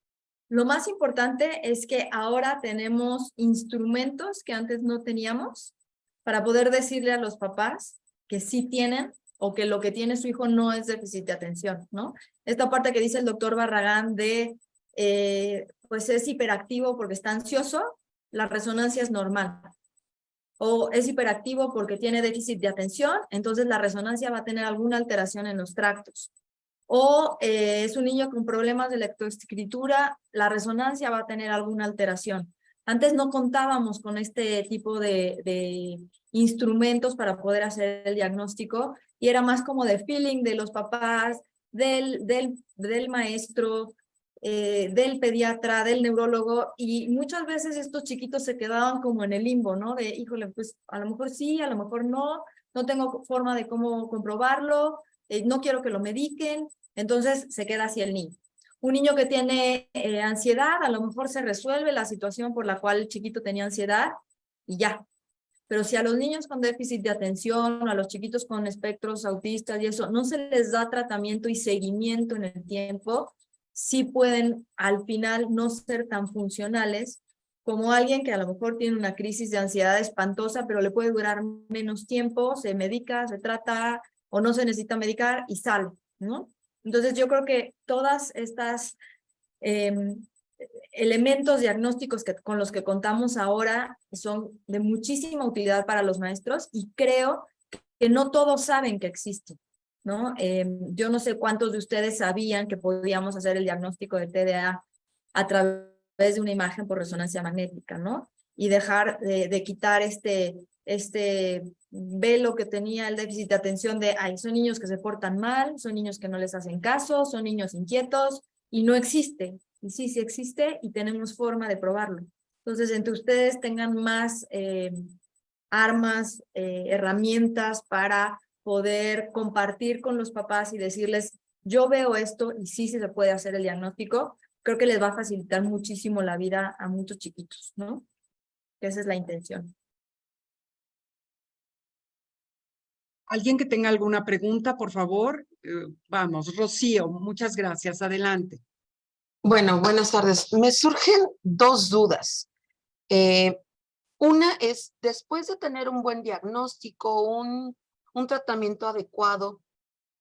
lo más importante, es que ahora tenemos instrumentos que antes no teníamos para poder decirle a los papás que sí tienen o que lo que tiene su hijo no es déficit de atención, ¿no? Esta parte que dice el doctor Barragán de, pues es hiperactivo porque está ansioso, la resonancia es normal. O es hiperactivo porque tiene déficit de atención, entonces la resonancia va a tener alguna alteración en los tractos. o es un niño con problemas de lectoescritura, la resonancia va a tener alguna alteración. Antes no contábamos con este tipo de instrumentos para poder hacer el diagnóstico y era más como de feeling de los papás, del maestro, del pediatra, del neurólogo, y muchas veces estos chiquitos se quedaban como en el limbo, ¿no? De, híjole, pues a lo mejor sí, a lo mejor no, no tengo forma de cómo comprobarlo, no quiero que lo mediquen, entonces se queda así el niño. Un niño que tiene ansiedad, a lo mejor se resuelve la situación por la cual el chiquito tenía ansiedad y ya. Pero si a los niños con déficit de atención, a los chiquitos con espectros autistas y eso, no se les da tratamiento y seguimiento en el tiempo, sí pueden al final no ser tan funcionales como alguien que a lo mejor tiene una crisis de ansiedad espantosa, pero le puede durar menos tiempo, se medica, se trata o no se necesita medicar y sale, ¿no? Entonces yo creo que todas estas elementos diagnósticos con los que contamos ahora son de muchísima utilidad para los maestros y creo que no todos saben que existen, ¿no? Yo no sé cuántos de ustedes sabían que podíamos hacer el diagnóstico de TDA a través de una imagen por resonancia magnética, ¿no? Y dejar de quitar este velo que tenía el déficit de atención de, ay, son niños que se portan mal, son niños que no les hacen caso, son niños inquietos, y no existe. Y sí, sí existe y tenemos forma de probarlo. Entonces, entre ustedes tengan más armas, herramientas para poder compartir con los papás y decirles, yo veo esto y sí se puede hacer el diagnóstico, creo que les va a facilitar muchísimo la vida a muchos chiquitos, ¿no? Esa es la intención. ¿Alguien que tenga alguna pregunta, por favor? Vamos, Rocío, muchas gracias. Adelante. Bueno, buenas tardes. Me surgen dos dudas. Una es, después de tener un buen diagnóstico, un tratamiento adecuado,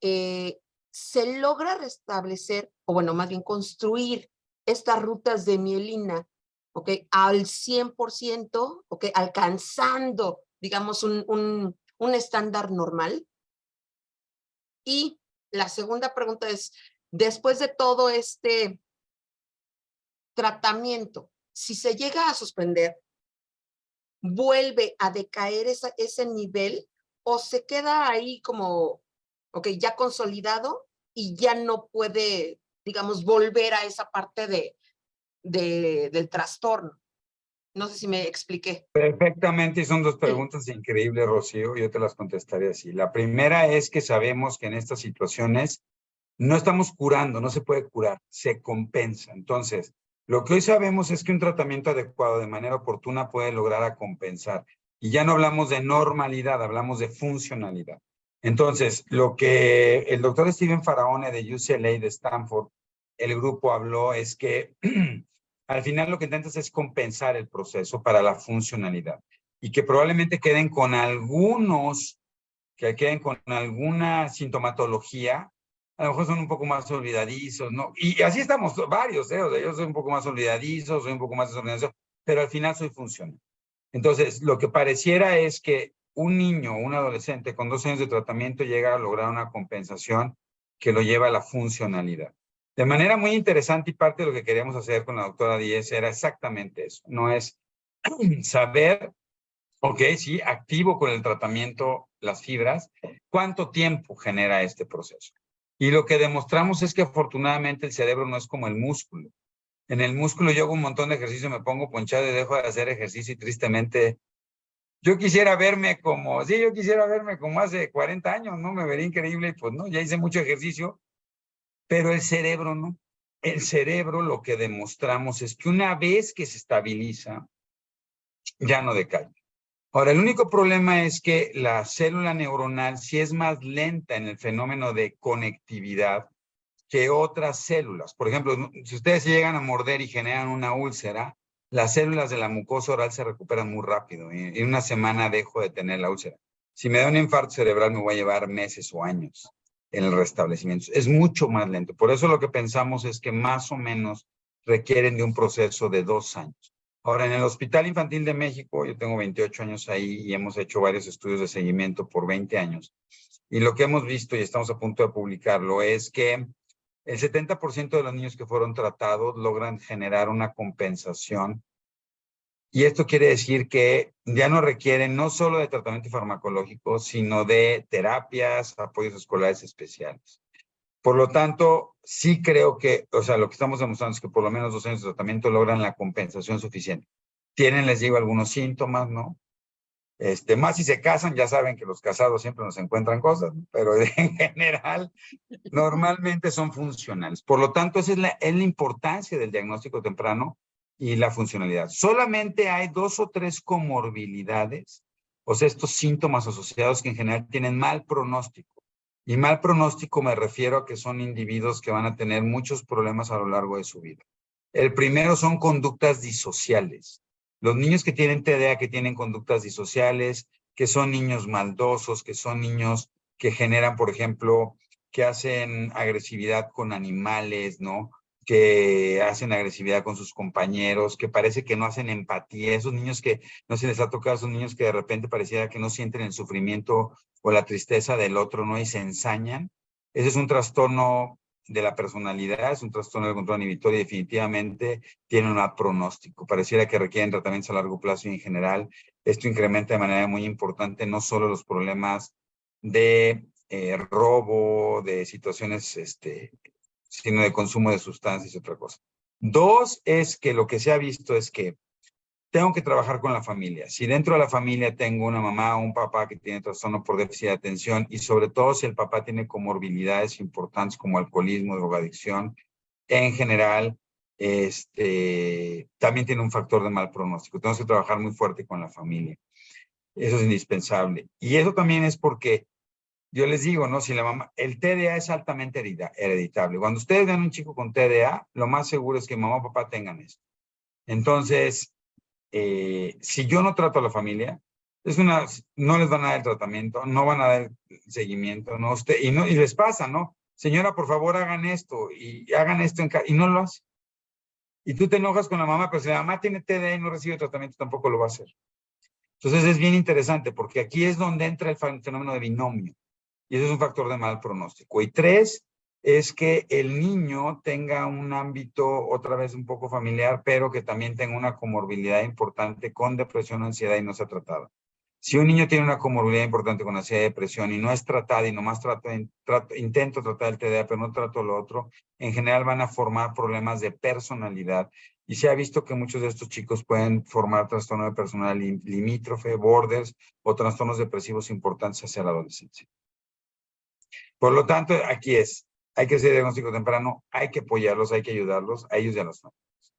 ¿se logra restablecer, o bueno, más bien construir estas rutas de mielina, ¿ok? Al 100%, ¿ok? Alcanzando, digamos, un estándar normal. Y la segunda pregunta es, después de todo este tratamiento, si se llega a suspender, ¿vuelve a decaer ese nivel o se queda ahí como, ok, ya consolidado y ya no puede, digamos, volver a esa parte del trastorno? No sé si me expliqué. Perfectamente, y son dos preguntas increíbles, Rocío. Yo te las contestaré así. La primera es que sabemos que en estas situaciones no estamos curando, no se puede curar, se compensa. Entonces, lo que hoy sabemos es que un tratamiento adecuado de manera oportuna puede lograr a compensar. Y ya no hablamos de normalidad, hablamos de funcionalidad. Entonces, lo que el doctor Steven Faraone de UCLA, de Stanford, el grupo habló es que al final lo que intentas es compensar el proceso para la funcionalidad y que probablemente queden con alguna sintomatología, a lo mejor son un poco más olvidadizos, ¿no? Y así estamos varios, ¿eh? O sea, yo soy un poco más olvidadizo, soy un poco más desorganizado, pero al final soy funcional. Entonces, lo que pareciera es que un niño o un adolescente con 2 años de tratamiento llega a lograr una compensación que lo lleva a la funcionalidad. De manera muy interesante, y parte de lo que queríamos hacer con la doctora Díez era exactamente eso, no es saber, ok, sí, activo con el tratamiento las fibras, ¿cuánto tiempo genera este proceso? Y lo que demostramos es que afortunadamente el cerebro no es como el músculo. En el músculo yo hago un montón de ejercicio, me pongo ponchado y dejo de hacer ejercicio y tristemente yo quisiera verme como hace 40 años, ¿no? Me vería increíble y pues no, ya hice mucho ejercicio, pero el cerebro no. El cerebro lo que demostramos es que una vez que se estabiliza, ya no decae. Ahora, el único problema es que la célula neuronal sí es más lenta en el fenómeno de conectividad que otras células. Por ejemplo, si ustedes llegan a morder y generan una úlcera, las células de la mucosa oral se recuperan muy rápido. En una semana dejo de tener la úlcera. Si me da un infarto cerebral, me voy a llevar meses o años en el restablecimiento. Es mucho más lento. Por eso lo que pensamos es que más o menos requieren de un proceso de 2 años. Ahora, en el Hospital Infantil de México, yo tengo 28 años ahí y hemos hecho varios estudios de seguimiento por 20 años. Y lo que hemos visto, y estamos a punto de publicarlo, es que el 70% de los niños que fueron tratados logran generar una compensación. Y esto quiere decir que ya no requieren no solo de tratamiento farmacológico, sino de terapias, apoyos escolares especiales. Por lo tanto, sí creo que, o sea, lo que estamos demostrando es que por lo menos 2 años de tratamiento logran la compensación suficiente. Tienen, les digo, algunos síntomas, ¿no? Más si se casan, ya saben que los casados siempre nos encuentran cosas, ¿no? Pero en general, normalmente son funcionales. Por lo tanto, esa es la importancia del diagnóstico temprano y la funcionalidad. Solamente hay 2 o 3 comorbilidades, o sea, estos síntomas asociados que en general tienen mal pronóstico. Y mal pronóstico me refiero a que son individuos que van a tener muchos problemas a lo largo de su vida. El primero son conductas disociales. Los niños que tienen TDA, que tienen conductas disociales, que son niños maldosos, que son niños que generan, por ejemplo, que hacen agresividad con animales, ¿no? Que hacen agresividad con sus compañeros, que parece que no hacen empatía. Esos niños que no se les ha tocado, esos niños que de repente pareciera que no sienten el sufrimiento o la tristeza del otro, ¿no? Y se ensañan. Ese es un trastorno de la personalidad, es un trastorno del control inhibitorio y definitivamente tiene un mal pronóstico. Pareciera que requieren tratamientos a largo plazo y en general esto incrementa de manera muy importante no solo los problemas de robo, de situaciones, sino de consumo de sustancias y otra cosa. 2 es que lo que se ha visto es que tengo que trabajar con la familia. Si dentro de la familia tengo una mamá o un papá que tiene trastorno por déficit de atención y sobre todo si el papá tiene comorbilidades importantes como alcoholismo, drogadicción, en general, también tiene un factor de mal pronóstico. Tenemos que trabajar muy fuerte con la familia. Eso es indispensable. Y eso también es porque yo les digo, ¿no? Si la mamá, el TDA es altamente hereditable. Cuando ustedes ven un chico con TDA, lo más seguro es que mamá o papá tengan esto. Entonces, si yo no trato a la familia, no les van a dar el tratamiento, no van a dar el seguimiento, ¿no? Y les pasa, ¿no? Señora, por favor, hagan esto y hagan esto y no lo hace. Y tú te enojas con la mamá, pero si la mamá tiene TDA y no recibe tratamiento, tampoco lo va a hacer. Entonces es bien interesante porque aquí es donde entra el fenómeno de binomio. Y ese es un factor de mal pronóstico. Y 3 es que el niño tenga un ámbito otra vez un poco familiar, pero que también tenga una comorbilidad importante con depresión o ansiedad y no se ha tratado. Si un niño tiene una comorbilidad importante con ansiedad y depresión y no es tratada y nomás intento tratar el TDA, pero no trato lo otro, en general van a formar problemas de personalidad. Y se ha visto que muchos de estos chicos pueden formar trastorno de personalidad limítrofe, borders o trastornos depresivos importantes hacia la adolescencia. Por lo tanto, aquí hay que hacer diagnóstico temprano, hay que apoyarlos, hay que ayudarlos, a ellos y a las familias.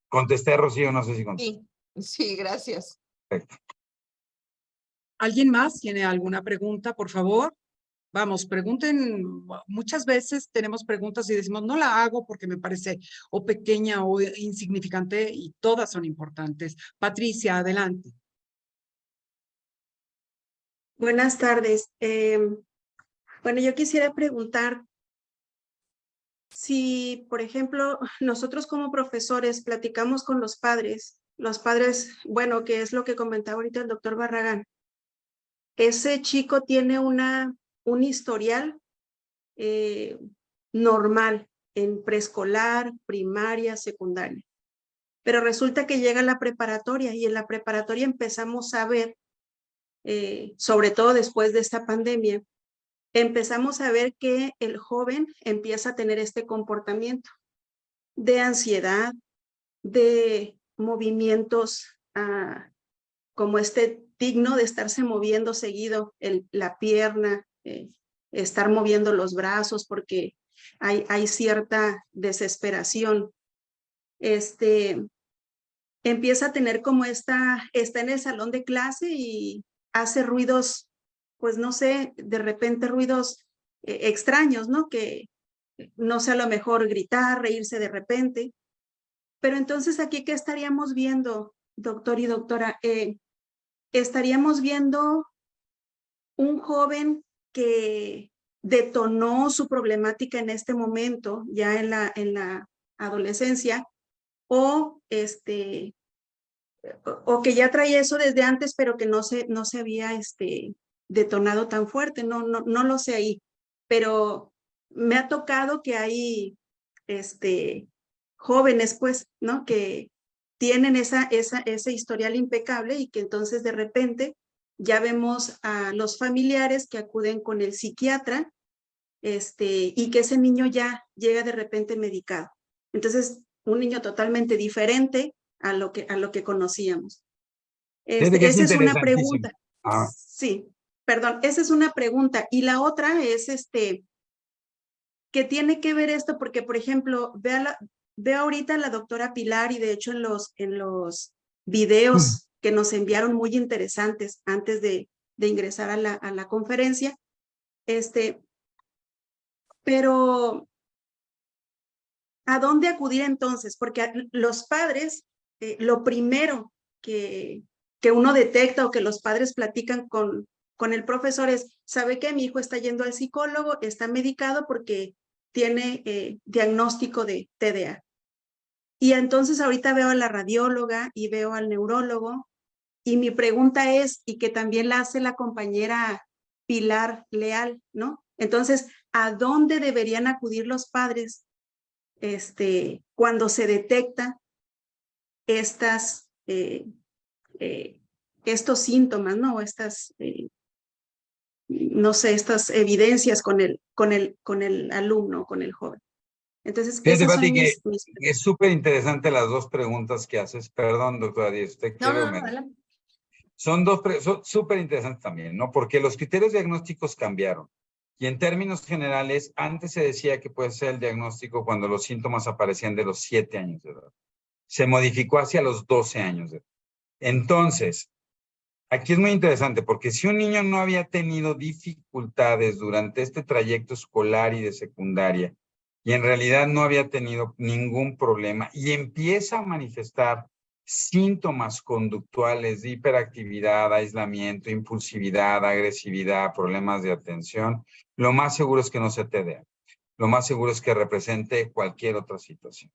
¿Contesté, Rocío? No sé si contesté. Sí, gracias. Perfecto. ¿Alguien más tiene alguna pregunta, por favor? Vamos, pregunten. Muchas veces tenemos preguntas y decimos, no la hago porque me parece o pequeña o insignificante y todas son importantes. Patricia, adelante. Buenas tardes. Bueno, yo quisiera preguntar si, por ejemplo, nosotros como profesores platicamos con los padres, bueno, que es lo que comentaba ahorita el doctor Barragán, ese chico tiene un historial normal en preescolar, primaria, secundaria, pero resulta que llega a la preparatoria y en la preparatoria empezamos a ver, sobre todo después de esta pandemia, empezamos a ver que el joven empieza a tener este comportamiento de ansiedad, de movimientos como este digno de estarse moviendo seguido la pierna, estar moviendo los brazos porque hay cierta desesperación. Empieza a tener como está en el salón de clase y hace ruidos, pues no sé, de repente ruidos extraños, ¿no? Que no sé, a lo mejor gritar, reírse de repente. Pero entonces aquí, ¿qué estaríamos viendo, doctor y doctora? Estaríamos viendo un joven que detonó su problemática en este momento, ya en la adolescencia, o que ya traía eso desde antes, pero que no se había detonado tan fuerte, no lo sé ahí, pero me ha tocado que hay jóvenes, pues, ¿no? Que tienen ese historial impecable y que entonces de repente ya vemos a los familiares que acuden con el psiquiatra, y que ese niño ya llega de repente medicado. Entonces, un niño totalmente diferente a lo que conocíamos. Fíjate que es Esa es una interesantísimo. pregunta. Ah, Sí, perdón, esa es una pregunta. Y la otra es que tiene que ver esto porque, por ejemplo, veo ahorita a la doctora Pilar y de hecho en los videos que nos enviaron muy interesantes antes de ingresar a la conferencia, pero ¿a dónde acudir entonces? Porque los padres, lo primero que uno detecta o que los padres platican con el profesor es, ¿sabe qué? Mi hijo está yendo al psicólogo, está medicado porque tiene diagnóstico de TDA. Y entonces ahorita veo a la radióloga y veo al neurólogo y mi pregunta es, y que también la hace la compañera Pilar Leal, ¿no? Entonces, ¿a dónde deberían acudir los padres cuando se detecta estos síntomas, ¿no? No sé, estas evidencias con el alumno, con el joven? Entonces, fíjate, esas son Pati, que mis es súper interesante las dos preguntas que haces. Perdón, doctora Díaz, ¿usted quiere o me- adelante. Son son súper interesantes también, ¿no? Porque los criterios diagnósticos cambiaron. Y en términos generales, antes se decía que puede ser el diagnóstico cuando los síntomas aparecían de los 7 años de edad. Se modificó hacia los 12 años de edad. Entonces, aquí es muy interesante porque si un niño no había tenido dificultades durante este trayecto escolar y de secundaria, y en realidad no había tenido ningún problema, y empieza a manifestar síntomas conductuales de hiperactividad, aislamiento, impulsividad, agresividad, problemas de atención, lo más seguro es que no se TDA. Lo más seguro es que represente cualquier otra situación.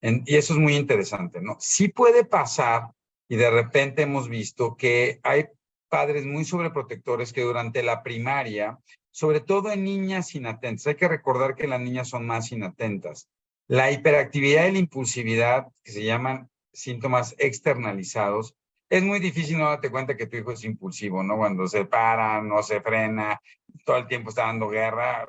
Y eso es muy interesante, ¿no? Sí puede pasar, y de repente hemos visto que hay padres muy sobreprotectores que durante la primaria, sobre todo en niñas inatentas, hay que recordar que las niñas son más inatentas. La hiperactividad y la impulsividad, que se llaman síntomas externalizados, es muy difícil no darte cuenta que tu hijo es impulsivo, ¿no? Cuando se para, no se frena, todo el tiempo está dando guerra,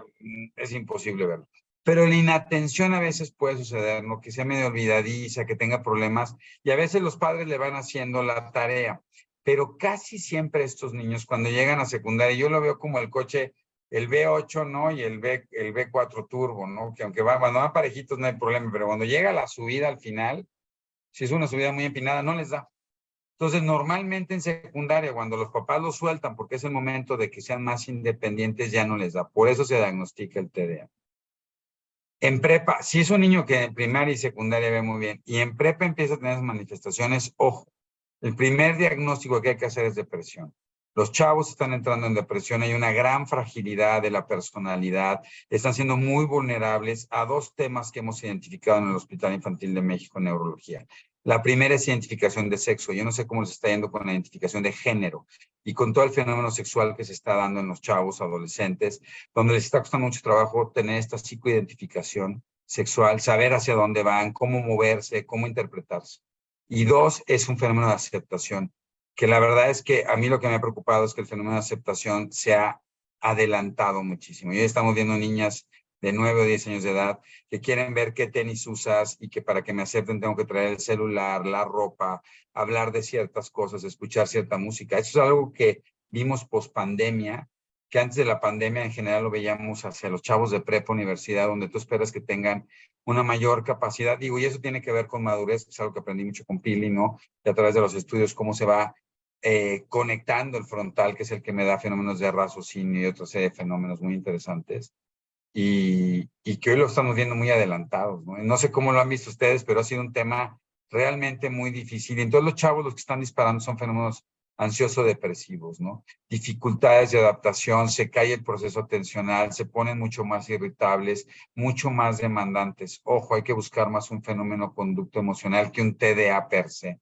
es imposible verlo. Pero la inatención a veces puede suceder, ¿no? Que sea medio olvidadiza, que tenga problemas, y a veces los padres le van haciendo la tarea. Pero casi siempre estos niños, cuando llegan a secundaria, yo lo veo como el coche, el V8, ¿no? Y el V4 Turbo, ¿no? Que aunque cuando van parejitos no hay problema, pero cuando llega la subida al final, si es una subida muy empinada, no les da. Entonces, normalmente en secundaria, cuando los papás los sueltan, porque es el momento de que sean más independientes, ya no les da. Por eso se diagnostica el TDA. En prepa, si es un niño que en primaria y secundaria ve muy bien, y en prepa empieza a tener manifestaciones, ojo, el primer diagnóstico que hay que hacer es depresión. Los chavos están entrando en depresión, hay una gran fragilidad de la personalidad, están siendo muy vulnerables a dos temas que hemos identificado en el Hospital Infantil de México en Neurología. La primera es identificación de sexo. Yo no sé cómo les está yendo con la identificación de género y con todo el fenómeno sexual que se está dando en los chavos, adolescentes, donde les está costando mucho trabajo tener esta psicoidentificación sexual, saber hacia dónde van, cómo moverse, cómo interpretarse. Y dos, es un fenómeno de aceptación, que la verdad es que a mí lo que me ha preocupado es que el fenómeno de aceptación se ha adelantado muchísimo. Y hoy estamos viendo niñas de 9 o 10 años de edad que quieren ver qué tenis usas y que para que me acepten tengo que traer el celular, la ropa, hablar de ciertas cosas, escuchar cierta música. Eso es algo que vimos post pandemia, que antes de la pandemia en general lo veíamos hacia los chavos de prepa, universidad, donde tú esperas que tengan una mayor capacidad. Digo, y eso tiene que ver con madurez, que es algo que aprendí mucho con Pili, ¿no? Y a través de los estudios, cómo se va conectando el frontal, que es el que me da fenómenos de raciocinio y otra serie de fenómenos muy interesantes. Y que hoy lo estamos viendo muy adelantados, ¿no? No sé cómo lo han visto ustedes, pero ha sido un tema realmente muy difícil. Y entonces los chavos los que están disparando son fenómenos ansioso-depresivos, ¿no? Dificultades de adaptación, se cae el proceso atencional, se ponen mucho más irritables, mucho más demandantes. Ojo, hay que buscar más un fenómeno conducto emocional que un TDA per se.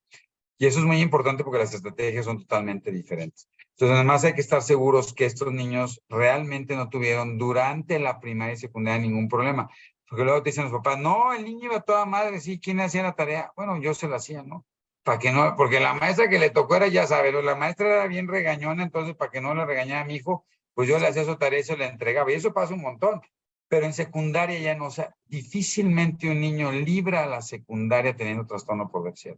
Y eso es muy importante porque las estrategias son totalmente diferentes. Entonces, además hay que estar seguros que estos niños realmente no tuvieron durante la primaria y secundaria ningún problema. Porque luego te dicen los papás, no, el niño iba a toda madre, sí, ¿quién hacía la tarea? Bueno, yo se la hacía, ¿no? Para que no, porque la maestra que le tocó era, ya sabe, la maestra era bien regañona, entonces para que no le regañara a mi hijo, pues yo le hacía su tarea y se la entregaba. Y eso pasa un montón. Pero en secundaria ya no, o sea, difícilmente un niño libra a la secundaria teniendo trastorno por déficit.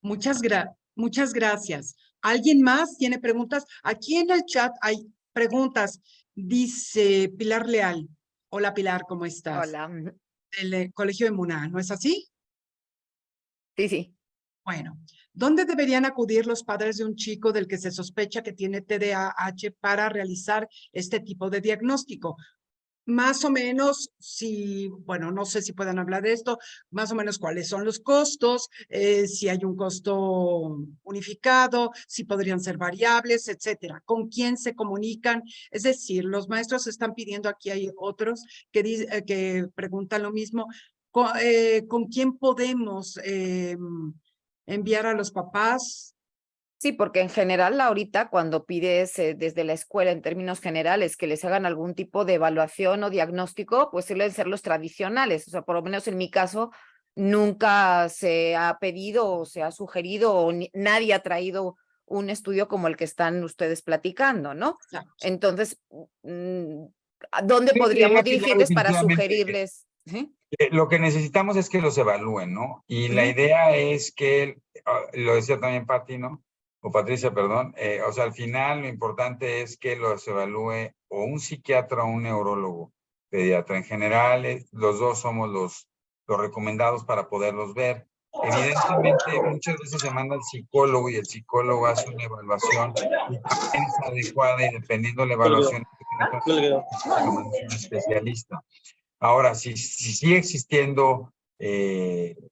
Muchas gracias. ¿Alguien más tiene preguntas? Aquí en el chat hay preguntas. Dice Pilar Leal. Hola Pilar, ¿cómo estás? Hola. Del Colegio de Muná, ¿no es así? Sí, sí. Bueno, ¿dónde deberían acudir los padres de un chico del que se sospecha que tiene TDAH para realizar este tipo de diagnóstico? Más o menos, si, bueno, no sé si puedan hablar de esto, más o menos cuáles son los costos, si hay un costo unificado, si podrían ser variables, etcétera. ¿Con quién se comunican? Es decir, los maestros están pidiendo, aquí hay otros que preguntan lo mismo, ¿con quién podemos enviar a los papás? Sí, porque en general ahorita cuando pides desde la escuela en términos generales que les hagan algún tipo de evaluación o diagnóstico, pues suelen ser los tradicionales. O sea, por lo menos en mi caso, nunca se ha pedido o se ha sugerido o nadie ha traído un estudio como el que están ustedes platicando, ¿no? Exacto. Entonces, ¿a dónde Sí, podríamos Pilar, dirigirles para definitivamente. sugerirles? ¿Sí? Lo que necesitamos es que los evalúen, ¿no? Y la idea es que, lo decía también Pati, ¿no? O Patricia, perdón. O sea, al final lo importante es que los evalúe o un psiquiatra o un neurólogo pediatra. En general, los dos somos los recomendados para poderlos ver. Evidentemente, muchas veces se manda al psicólogo y el psicólogo hace una evaluación y también es adecuada y dependiendo de la evaluación, lo manda un especialista. Ahora, si sigue existiendo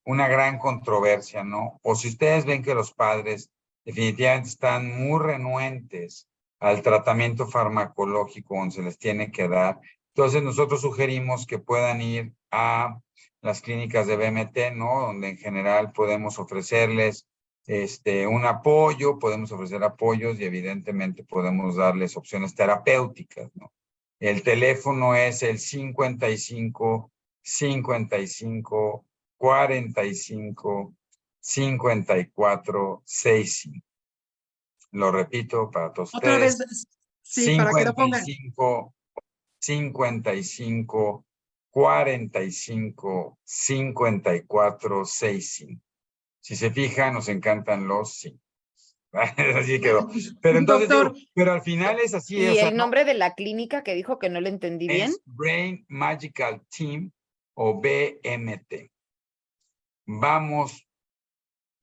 una gran controversia, ¿no? O si ustedes ven que los padres definitivamente están muy renuentes al tratamiento farmacológico donde se les tiene que dar, entonces nosotros sugerimos que puedan ir a las clínicas de BMT, ¿no? Donde en general podemos ofrecerles un apoyo, podemos ofrecer apoyos y evidentemente podemos darles opciones terapéuticas, ¿no? El teléfono es el 55 55 45 54 65. Lo repito para todos Otra ustedes. vez, sí, para que lo pongan. 55 55 45 54 65. Si se fijan, nos encantan los 5. Así quedó. Pero entonces, Doctor, pero al final es así. ¿Y o sea, el nombre de la clínica que dijo que no lo entendí bien? es Brain Magical Team o BMT. Vamos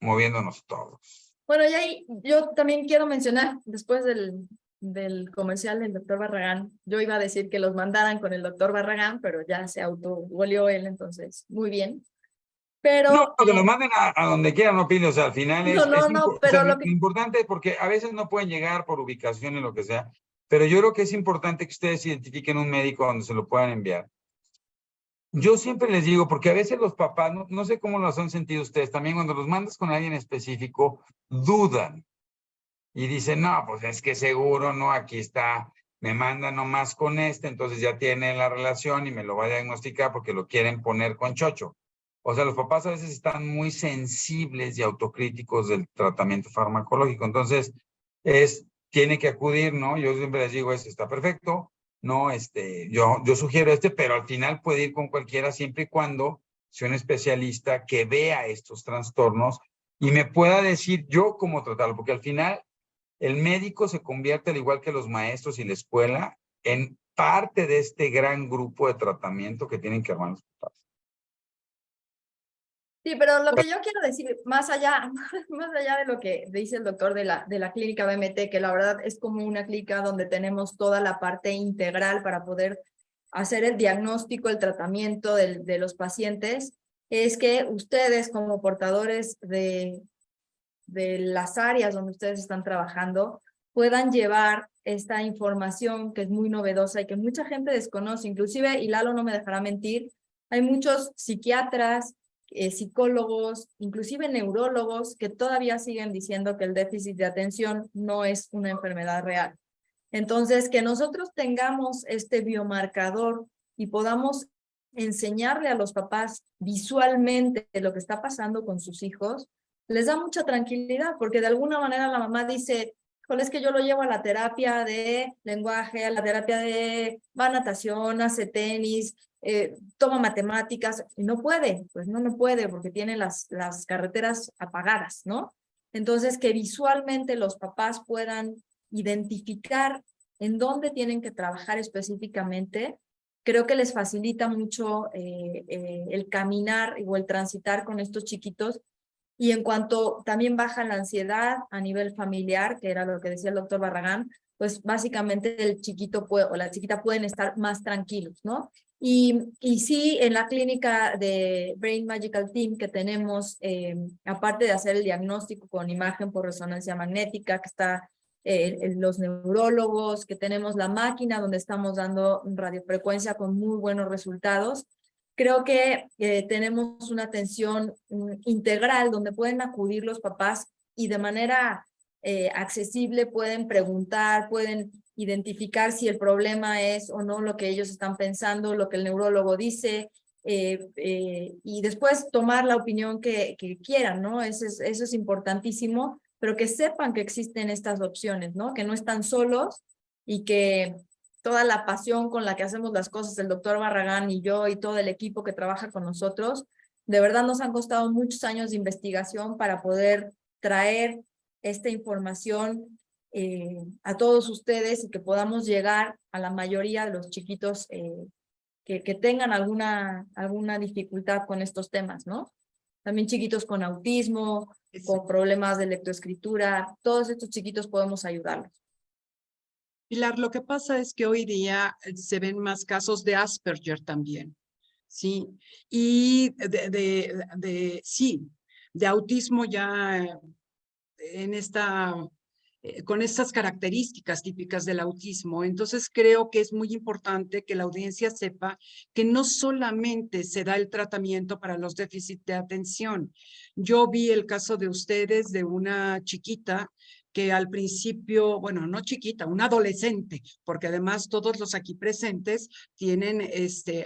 moviéndonos todos. Bueno, y ahí yo también quiero mencionar, después del comercial del doctor Barragán, yo iba a decir que los mandaran con el doctor Barragán, pero ya se autogolió él, entonces, muy bien. Pero... No, que lo manden a donde quieran, no pide, o sea, al final es... No, pero o sea, lo que... importante es porque a veces no pueden llegar por ubicación y lo que sea, pero yo creo que es importante que ustedes identifiquen un médico donde se lo puedan enviar. Yo siempre les digo, porque a veces los papás, no sé cómo los han sentido ustedes, también cuando los mandas con alguien específico, dudan y dicen, no, pues es que seguro, no, aquí está, me manda nomás con entonces ya tiene la relación y me lo va a diagnosticar porque lo quieren poner con chocho. O sea, los papás a veces están muy sensibles y autocríticos del tratamiento farmacológico, entonces tiene que acudir, ¿no? Yo siempre les digo, está perfecto, no, yo sugiero pero al final puede ir con cualquiera siempre y cuando sea un especialista que vea estos trastornos y me pueda decir yo cómo tratarlo, porque al final el médico se convierte, al igual que los maestros y la escuela, en parte de este gran grupo de tratamiento que tienen que armar los papás. Sí, pero lo que yo quiero decir, más allá de lo que dice el doctor de la clínica BMT, que la verdad es como una clínica donde tenemos toda la parte integral para poder hacer el diagnóstico, el tratamiento de los pacientes, es que ustedes como portadores de las áreas donde ustedes están trabajando puedan llevar esta información que es muy novedosa y que mucha gente desconoce, inclusive, y Lalo no me dejará mentir, hay muchos psiquiatras psicólogos, inclusive neurólogos, que todavía siguen diciendo que el déficit de atención no es una enfermedad real. Entonces, que nosotros tengamos este biomarcador y podamos enseñarle a los papás visualmente lo que está pasando con sus hijos, les da mucha tranquilidad, porque de alguna manera la mamá dice, es que yo lo llevo a la terapia de lenguaje, a la terapia de va a natación, hace tenis, toma matemáticas, y no puede, pues no puede, porque tiene las carreteras apagadas, ¿no? Entonces, que visualmente los papás puedan identificar en dónde tienen que trabajar específicamente, creo que les facilita mucho el caminar o el transitar con estos chiquitos. Y en cuanto también baja la ansiedad a nivel familiar, que era lo que decía el doctor Barragán, pues básicamente el chiquito o la chiquita pueden estar más tranquilos, ¿no? Y sí, en la clínica de Brain Magical Team que tenemos, aparte de hacer el diagnóstico con imagen por resonancia magnética, que está los neurólogos, que tenemos la máquina donde estamos dando radiofrecuencia con muy buenos resultados, creo que tenemos una atención integral donde pueden acudir los papás y de manera accesible pueden preguntar, pueden identificar si el problema es o no lo que ellos están pensando, lo que el neurólogo dice, y después tomar la opinión que quieran, ¿no? Eso es importantísimo, pero que sepan que existen estas opciones, ¿no? Que no están solos y que toda la pasión con la que hacemos las cosas, el doctor Barragán y yo y todo el equipo que trabaja con nosotros, de verdad nos han costado muchos años de investigación para poder traer esta información a todos ustedes y que podamos llegar a la mayoría de los chiquitos que tengan alguna dificultad con estos temas, ¿no? También chiquitos con autismo, con problemas de lectoescritura, todos estos chiquitos podemos ayudarlos. Pilar, lo que pasa es que hoy día se ven más casos de Asperger también, ¿sí? Y de autismo ya con estas características típicas del autismo. Entonces creo que es muy importante que la audiencia sepa que no solamente se da el tratamiento para los déficits de atención. Yo vi el caso de ustedes de una chiquita que al principio, bueno, no chiquita, una adolescente, porque además todos los aquí presentes tienen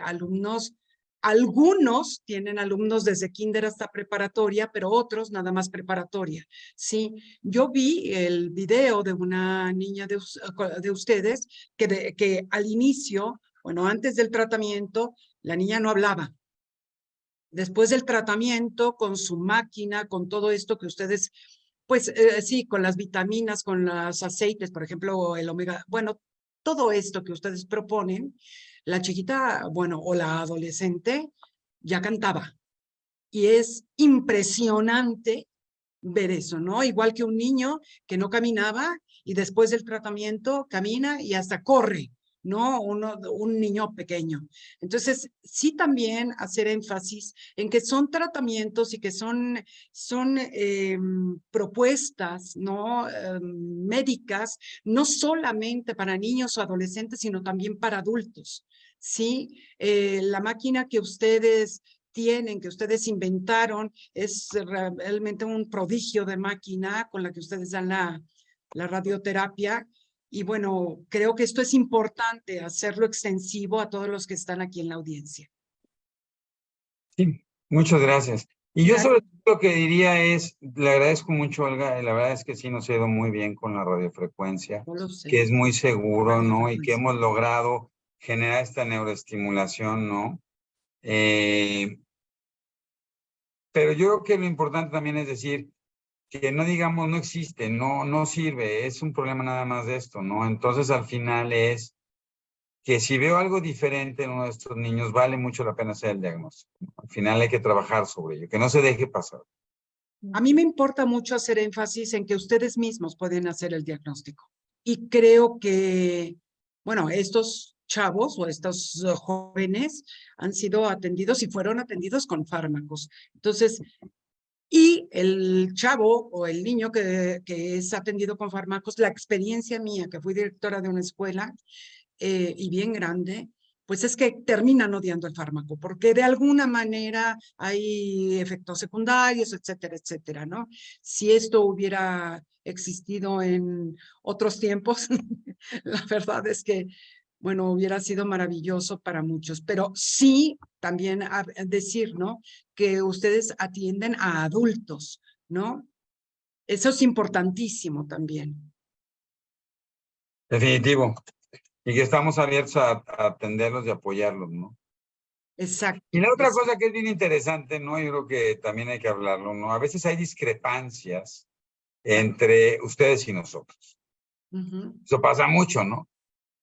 alumnos. Algunos tienen alumnos desde kinder hasta preparatoria, pero otros nada más preparatoria. Sí, yo vi el video de una niña de ustedes que al inicio, bueno, antes del tratamiento, la niña no hablaba. Después del tratamiento, con su máquina, con todo esto que ustedes, pues sí, con las vitaminas, con los aceites, por ejemplo, el omega, bueno, todo esto que ustedes proponen, la chiquita, bueno, o la adolescente ya cantaba. Y es impresionante ver eso, ¿no? Igual que un niño que no caminaba y después del tratamiento camina y hasta corre, ¿no? Un niño pequeño. Entonces, sí también hacer énfasis en que son tratamientos y que son propuestas, ¿no? Médicas, no solamente para niños o adolescentes, sino también para adultos, ¿sí? La máquina que ustedes tienen, que ustedes inventaron, es realmente un prodigio de máquina con la que ustedes dan la radioterapia. Y bueno, creo que esto es importante, hacerlo extensivo a todos los que están aquí en la audiencia. Sí, muchas gracias. Y yo sobre todo lo que diría es, le agradezco mucho, Olga, la verdad es que sí nos ha ido muy bien con la radiofrecuencia, que es muy seguro, ¿no? Y que hemos logrado generar esta neuroestimulación, ¿no? Pero yo creo que lo importante también es decir que no digamos no existe, no sirve, es un problema nada más de esto, ¿no? Entonces al final es que si veo algo diferente en uno de estos niños, vale mucho la pena hacer el diagnóstico. Al final hay que trabajar sobre ello, que no se deje pasar. A mí me importa mucho hacer énfasis en que ustedes mismos pueden hacer el diagnóstico. Y creo que, bueno, estos chavos o estos jóvenes han sido atendidos y fueron atendidos con fármacos. Entonces, y el chavo o el niño que es atendido con fármacos, la experiencia mía, que fui directora de una escuela y bien grande, pues es que terminan odiando el fármaco, porque de alguna manera hay efectos secundarios, etcétera, etcétera, ¿no? Si esto hubiera existido en otros tiempos, la verdad es que, bueno, hubiera sido maravilloso para muchos, pero sí también decir, ¿no? Que ustedes atienden a adultos, ¿no? Eso es importantísimo también. Definitivo. Y que estamos abiertos a atenderlos y apoyarlos, ¿no? Exacto. Y la otra cosa que es bien interesante, ¿no? Yo creo que también hay que hablarlo, ¿no? A veces hay discrepancias entre ustedes y nosotros. Ujú. Eso pasa mucho, ¿no?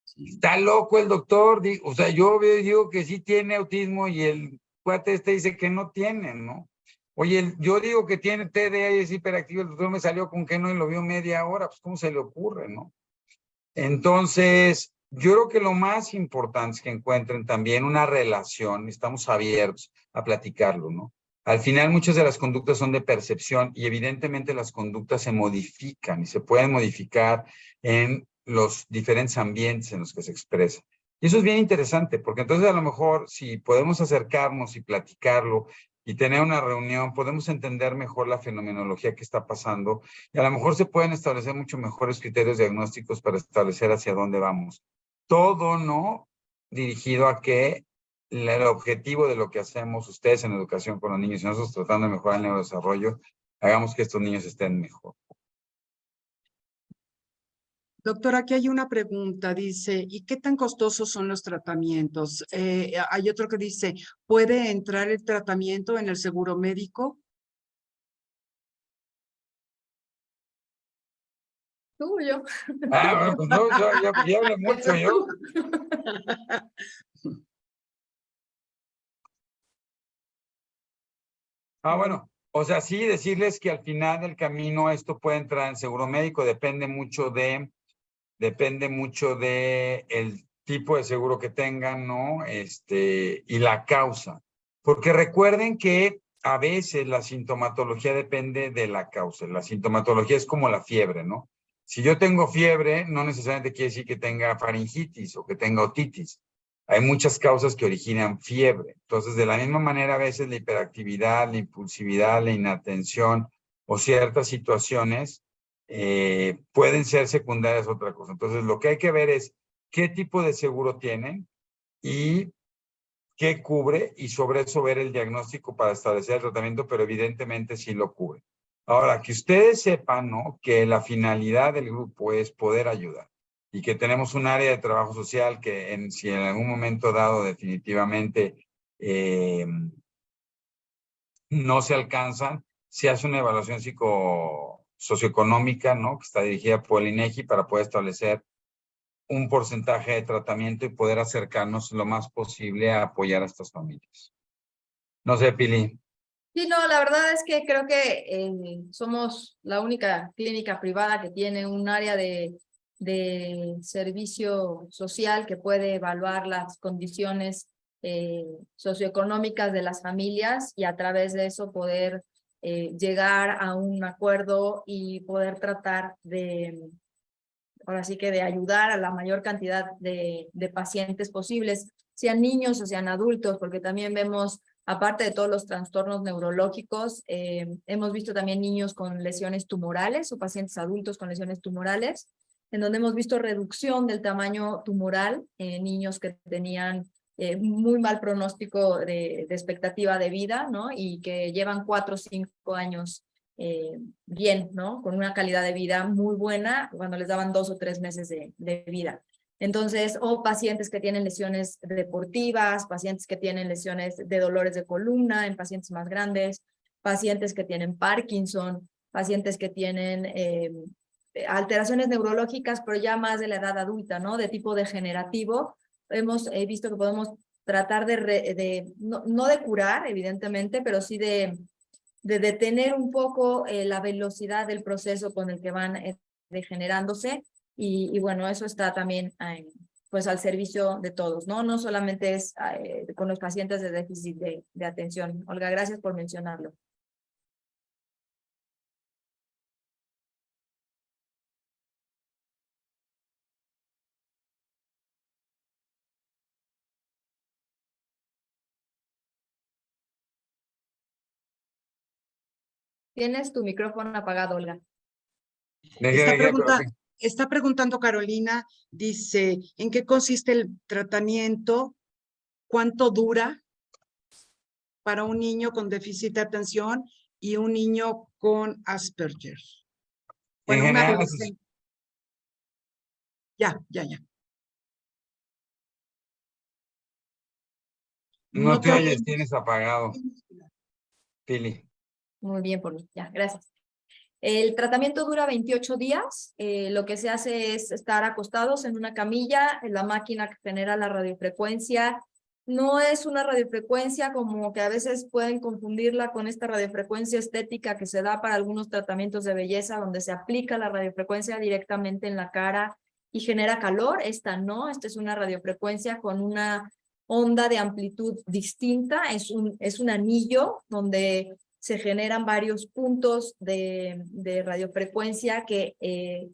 Sí. Está loco el doctor, o sea, yo digo que sí tiene autismo y el cuate este dice que no tiene, ¿no? Oye, yo digo que tiene TDA y es hiperactivo, el doctor me salió con que no y lo vio media hora, pues ¿cómo se le ocurre, no? Entonces, yo creo que lo más importante es que encuentren también una relación, estamos abiertos a platicarlo, ¿no? Al final muchas de las conductas son de percepción y evidentemente las conductas se modifican y se pueden modificar en los diferentes ambientes en los que se expresa. Y eso es bien interesante, porque entonces a lo mejor si podemos acercarnos y platicarlo y tener una reunión, podemos entender mejor la fenomenología que está pasando y a lo mejor se pueden establecer mucho mejores criterios diagnósticos para establecer hacia dónde vamos. Todo, ¿no? Dirigido a que el objetivo de lo que hacemos ustedes en educación con los niños y nosotros tratando de mejorar el neurodesarrollo, hagamos que estos niños estén mejor. Doctora, aquí hay una pregunta, dice, ¿y qué tan costosos son los tratamientos? Hay otro que dice, ¿puede entrar el tratamiento en el seguro médico? Tú, yo. Ah, bueno, pues no, yo hablé mucho, yo. Ah, bueno, o sea, sí, decirles que al final del camino esto puede entrar en seguro médico, depende mucho de el tipo de seguro que tengan, ¿no? Y la causa. Porque recuerden que a veces la sintomatología depende de la causa. La sintomatología es como la fiebre, ¿no? Si yo tengo fiebre, no necesariamente quiere decir que tenga faringitis o que tenga otitis. Hay muchas causas que originan fiebre. Entonces, de la misma manera, a veces la hiperactividad, la impulsividad, la inatención o ciertas situaciones pueden ser secundarias a otra cosa. Entonces, lo que hay que ver es qué tipo de seguro tienen y qué cubre y sobre eso ver el diagnóstico para establecer el tratamiento, pero evidentemente sí lo cubre. Ahora, que ustedes sepan, ¿no? Que la finalidad del grupo es poder ayudar y que tenemos un área de trabajo social que si en algún momento dado definitivamente no se alcanzan, se hace una evaluación socioeconómica, ¿no? Que está dirigida por el INEGI para poder establecer un porcentaje de tratamiento y poder acercarnos lo más posible a apoyar a estas familias. No sé, Pili. Sí, no, la verdad es que creo que somos la única clínica privada que tiene un área de servicio social que puede evaluar las condiciones socioeconómicas de las familias y a través de eso poder llegar a un acuerdo y poder tratar ahora sí que de ayudar a la mayor cantidad de pacientes posibles, sean niños o sean adultos, porque también vemos, aparte de todos los trastornos neurológicos, hemos visto también niños con lesiones tumorales o pacientes adultos con lesiones tumorales, en donde hemos visto reducción del tamaño tumoral en niños que tenían muy mal pronóstico de expectativa de vida, ¿no? Y que llevan 4 o 5 años bien, ¿no? Con una calidad de vida muy buena cuando les daban 2 o 3 meses de vida. Entonces, o pacientes que tienen lesiones deportivas, pacientes que tienen lesiones de dolores de columna en pacientes más grandes, pacientes que tienen Parkinson, pacientes que tienen alteraciones neurológicas, pero ya más de la edad adulta, ¿no? De tipo degenerativo. Hemos visto que podemos tratar no de curar, evidentemente, pero sí de detener un poco la velocidad del proceso con el que van degenerándose y bueno, eso está también pues al servicio de todos, ¿no? No solamente es con los pacientes de déficit de atención. Olga, gracias por mencionarlo. Tienes tu micrófono apagado, Olga. Está preguntando Carolina, dice, ¿en qué consiste el tratamiento? ¿Cuánto dura para un niño con déficit de atención y un niño con Asperger? Bueno, En un general, adolescente. Ya. no te te oyes, oí. tienes apagado, Pili. Muy bien por mí, ya, gracias. El tratamiento dura 28 días. Lo que se hace es estar acostados en una camilla. La máquina que genera la radiofrecuencia no es una radiofrecuencia como que a veces pueden confundirla con esta radiofrecuencia estética que se da para algunos tratamientos de belleza, donde se aplica la radiofrecuencia directamente en la cara y genera calor. Esta no, esta es una radiofrecuencia con una onda de amplitud distinta. Es un anillo donde se generan varios puntos de radiofrecuencia que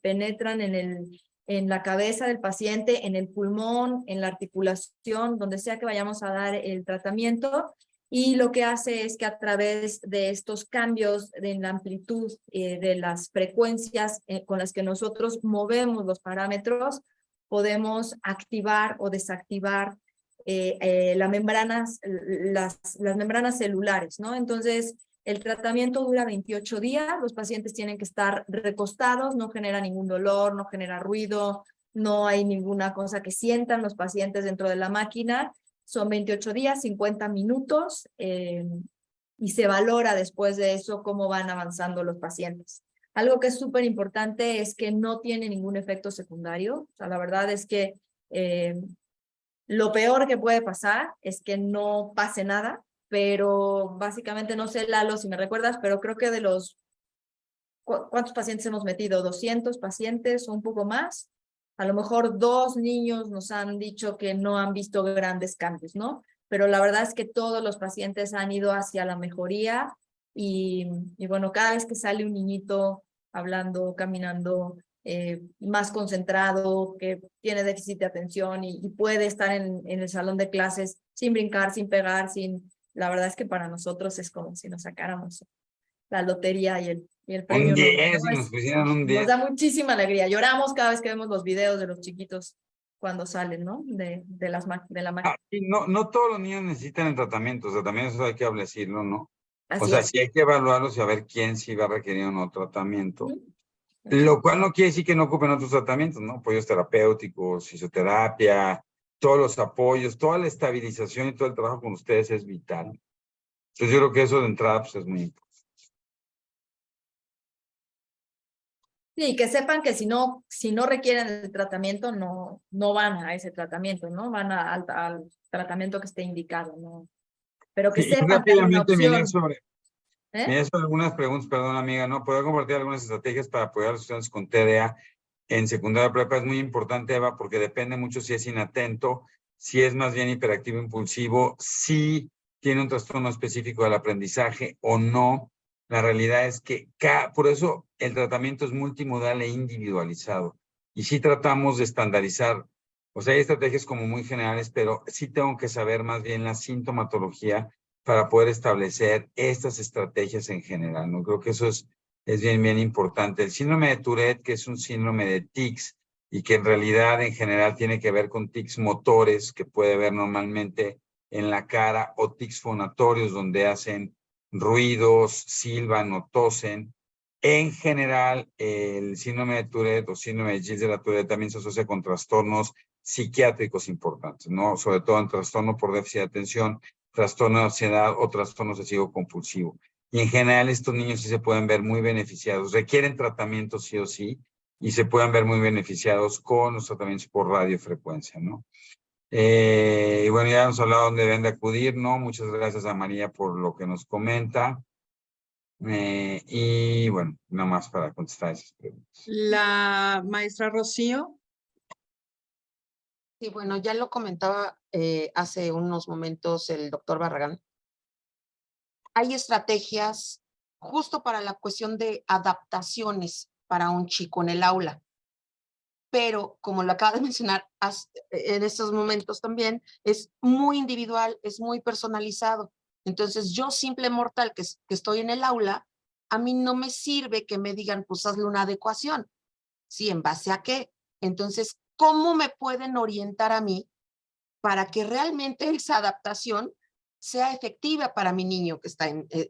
penetran en la cabeza del paciente, en el pulmón, en la articulación, donde sea que vayamos a dar el tratamiento. Y lo que hace es que a través de estos cambios en la amplitud de las frecuencias con las que nosotros movemos los parámetros, podemos activar o desactivar las membranas celulares, ¿no? Entonces, el tratamiento dura 28 días, los pacientes tienen que estar recostados, no genera ningún dolor, no genera ruido, no hay ninguna cosa que sientan los pacientes dentro de la máquina. Son 28 días, 50 minutos, y se valora después de eso cómo van avanzando los pacientes. Algo que es súper importante es que no tiene ningún efecto secundario. O sea, la verdad es que lo peor que puede pasar es que no pase nada, pero básicamente no sé, Lalo, si me recuerdas, pero creo que de los, ¿cuántos pacientes hemos metido? ¿200 pacientes o un poco más? A lo mejor 2 niños nos han dicho que no han visto grandes cambios, ¿no? Pero la verdad es que todos los pacientes han ido hacia la mejoría y bueno, cada vez que sale un niñito hablando, caminando, más concentrado, que tiene déficit de atención y puede estar en el salón de clases sin brincar, sin pegar, la verdad es que para nosotros es como si nos sacáramos la lotería y el premio Un Nobel, 10, ¿no? y nos pusieran un Nos 10. da muchísima alegría. Lloramos cada vez que vemos los videos de los chiquitos cuando salen, ¿no? De la máquina. Y no todos los niños necesitan el tratamiento, o sea, también eso hay que decirlo, ¿no? O Así sea, es. sí hay que evaluarlos y a ver quién sí va a requerir o no tratamiento. Ujú. Lo cual no quiere decir que no ocupen otros tratamientos, ¿no? Apoyos terapéuticos, fisioterapia, todos los apoyos, toda la estabilización y todo el trabajo con ustedes es vital. Entonces yo creo que eso de entrada pues, es muy importante. Sí, que sepan que si no requieren el tratamiento, no van a ese tratamiento, ¿no? Van al tratamiento que esté indicado, ¿no? Pero que Sí, y sepan que hay una rápidamente opción. me sobre algunas preguntas, perdón amiga, ¿no? Poder compartir algunas estrategias para apoyar a los estudiantes con TDA en secundaria prepa es muy importante, Eva, porque depende mucho si es inatento, si es más bien hiperactivo impulsivo, si tiene un trastorno específico del aprendizaje o no. La realidad es que por eso el tratamiento es multimodal e individualizado. Y sí tratamos de estandarizar. O sea, hay estrategias como muy generales, pero sí tengo que saber más bien la sintomatología para poder establecer estas estrategias en general, ¿no? Creo que eso es bien importante. El síndrome de Tourette, que es un síndrome de tics y que en realidad en general tiene que ver con tics motores que puede ver normalmente en la cara o tics fonatorios donde hacen ruidos, silban o tosen. En general, el síndrome de Tourette o síndrome de Gilles de la Tourette también se asocia con trastornos psiquiátricos importantes, ¿no? Sobre todo en trastorno por déficit de atención, trastorno de ansiedad o trastorno obsesivo compulsivo. Y en general estos niños sí se pueden ver muy beneficiados, requieren tratamiento sí o sí, y se pueden ver muy beneficiados con los tratamientos por radiofrecuencia, ¿no? Y bueno, ya hemos hablado dónde deben de acudir, ¿no? Muchas gracias a María por lo que nos comenta. Y bueno, nada más para contestar esas preguntas. La maestra Rocío. Sí, bueno, ya lo comentaba hace unos momentos el doctor Barragán. Hay estrategias justo para la cuestión de adaptaciones para un chico en el aula. Pero, como lo acaba de mencionar en estos momentos también, es muy individual, es muy personalizado. Entonces, yo, simple mortal que estoy en el aula, a mí no me sirve que me digan, pues hazle una adecuación. ¿Sí? ¿En base a qué? Entonces, ¿cómo me pueden orientar a mí para que realmente esa adaptación sea efectiva para mi niño que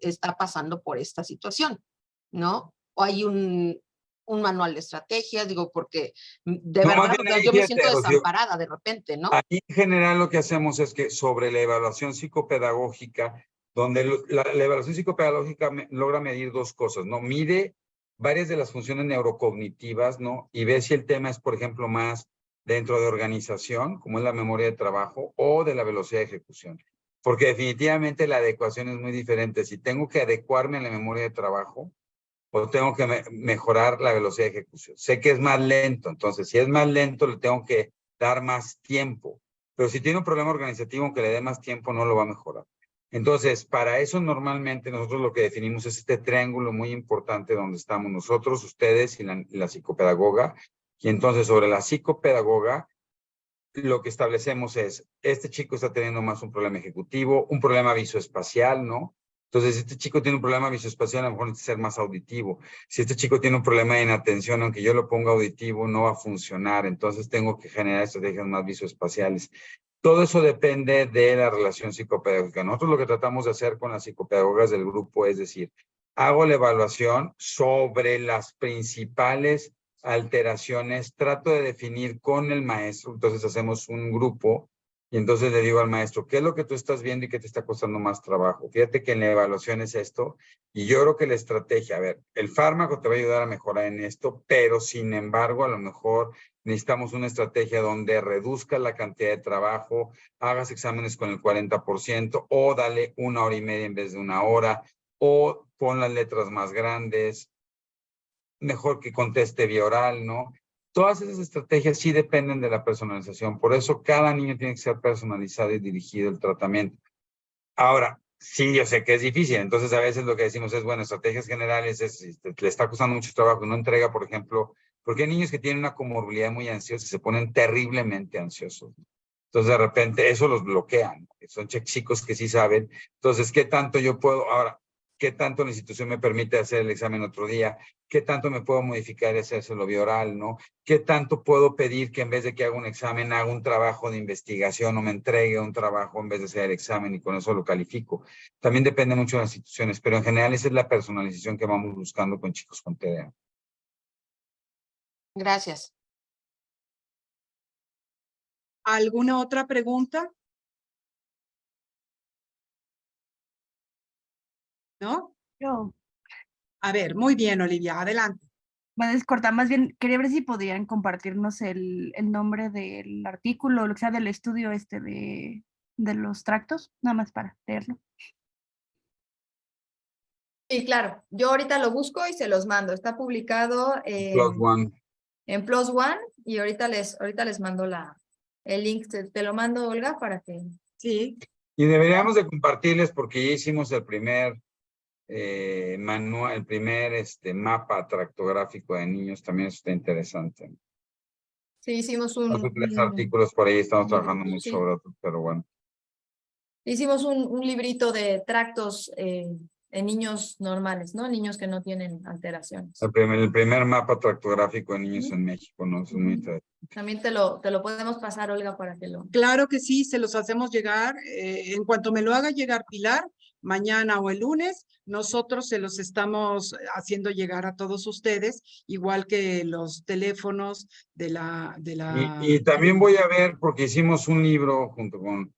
está pasando por esta situación? ¿No? O hay un manual de estrategias, digo, porque de No, más verdad, bien o sea, ahí, yo me fíjate, siento Rocío, desamparada de repente, ¿no? ahí en general lo que hacemos es que sobre la evaluación psicopedagógica, donde la evaluación psicopedagógica logra medir dos cosas, ¿no? Mide varias de las funciones neurocognitivas, ¿no? Y ve si el tema es, por ejemplo, más dentro de organización, como es la memoria de trabajo, o de la velocidad de ejecución. Porque definitivamente la adecuación es muy diferente. Si tengo que adecuarme a la memoria de trabajo, o tengo que mejorar la velocidad de ejecución. Sé que es más lento, entonces si es más lento le tengo que dar más tiempo, pero si tiene un problema organizativo, aunque le dé más tiempo, no lo va a mejorar. Entonces, para eso normalmente nosotros lo que definimos es este triángulo muy importante donde estamos nosotros, ustedes y la psicopedagoga, y entonces sobre la psicopedagoga lo que establecemos es, este chico está teniendo más un problema ejecutivo, un problema visoespacial, ¿no? Entonces, si este chico tiene un problema visoespacial, a lo mejor necesita ser más auditivo. Si este chico tiene un problema de inatención, aunque yo lo ponga auditivo, no va a funcionar. Entonces, tengo que generar estrategias más visoespaciales. Todo eso depende de la relación psicopedagógica. Nosotros lo que tratamos de hacer con las psicopedagogas del grupo es decir, hago la evaluación sobre las principales alteraciones, trato de definir con el maestro, entonces hacemos un grupo y entonces le digo al maestro, ¿qué es lo que tú estás viendo y qué te está costando más trabajo? Fíjate que en la evaluación es esto y yo creo que la estrategia, a ver, el fármaco te va a ayudar a mejorar en esto, pero sin embargo a lo mejor necesitamos una estrategia donde reduzca la cantidad de trabajo, hagas exámenes con el 40% o dale 1 hora y media en vez de 1 hora o pon las letras más grandes, mejor que conteste vía oral, ¿no? Todas esas estrategias sí dependen de la personalización. Por eso cada niño tiene que ser personalizado y dirigido el tratamiento. Ahora, sí, yo sé que es difícil. Entonces, a veces lo que decimos es, bueno, estrategias generales es, le está costando mucho trabajo y no entrega, por ejemplo, porque hay niños que tienen una comorbilidad muy ansiosa y se ponen terriblemente ansiosos. Entonces, de repente, eso los bloquean. Son chicos que sí saben. Entonces, ¿qué tanto yo puedo? Ahora, ¿qué tanto la institución me permite hacer el examen otro día? ¿Qué tanto me puedo modificar y hacérselo vía oral, no? ¿Qué tanto puedo pedir que en vez de que haga un examen, haga un trabajo de investigación o me entregue un trabajo en vez de hacer el examen y con eso lo califico? También depende mucho de las instituciones, pero en general esa es la personalización que vamos buscando con chicos con TDA. Gracias. ¿Alguna otra pregunta? ¿No? Yo, A ver, muy bien, Olivia, adelante. puedes cortar, más bien, quería ver si podrían compartirnos el nombre del artículo, lo que sea del estudio de los tractos, nada más para leerlo. Sí, claro. Yo ahorita lo busco y se los mando. Está publicado Plus one. en Plus One y ahorita les mando el link. Te lo mando, Olga, para que... Sí, Y deberíamos de compartirles porque ya hicimos el primer manual, el primer mapa tractográfico de niños, también eso está interesante. Sí, hicimos Otros 3 artículos por ahí, estamos trabajando mucho sí. sobre otros, pero bueno. Hicimos un librito de tractos en niños normales, ¿no? Niños que no tienen alteraciones. El primer mapa tractográfico de niños Ujú. en México, ¿no? Eso es muy interesante. También te lo podemos pasar, Olga, para que lo... claro que sí, se los hacemos llegar. En cuanto me lo haga llegar Pilar, mañana o el lunes, nosotros se los estamos haciendo llegar a todos ustedes, igual que los teléfonos de la... Y también voy a ver, porque hicimos un libro junto con,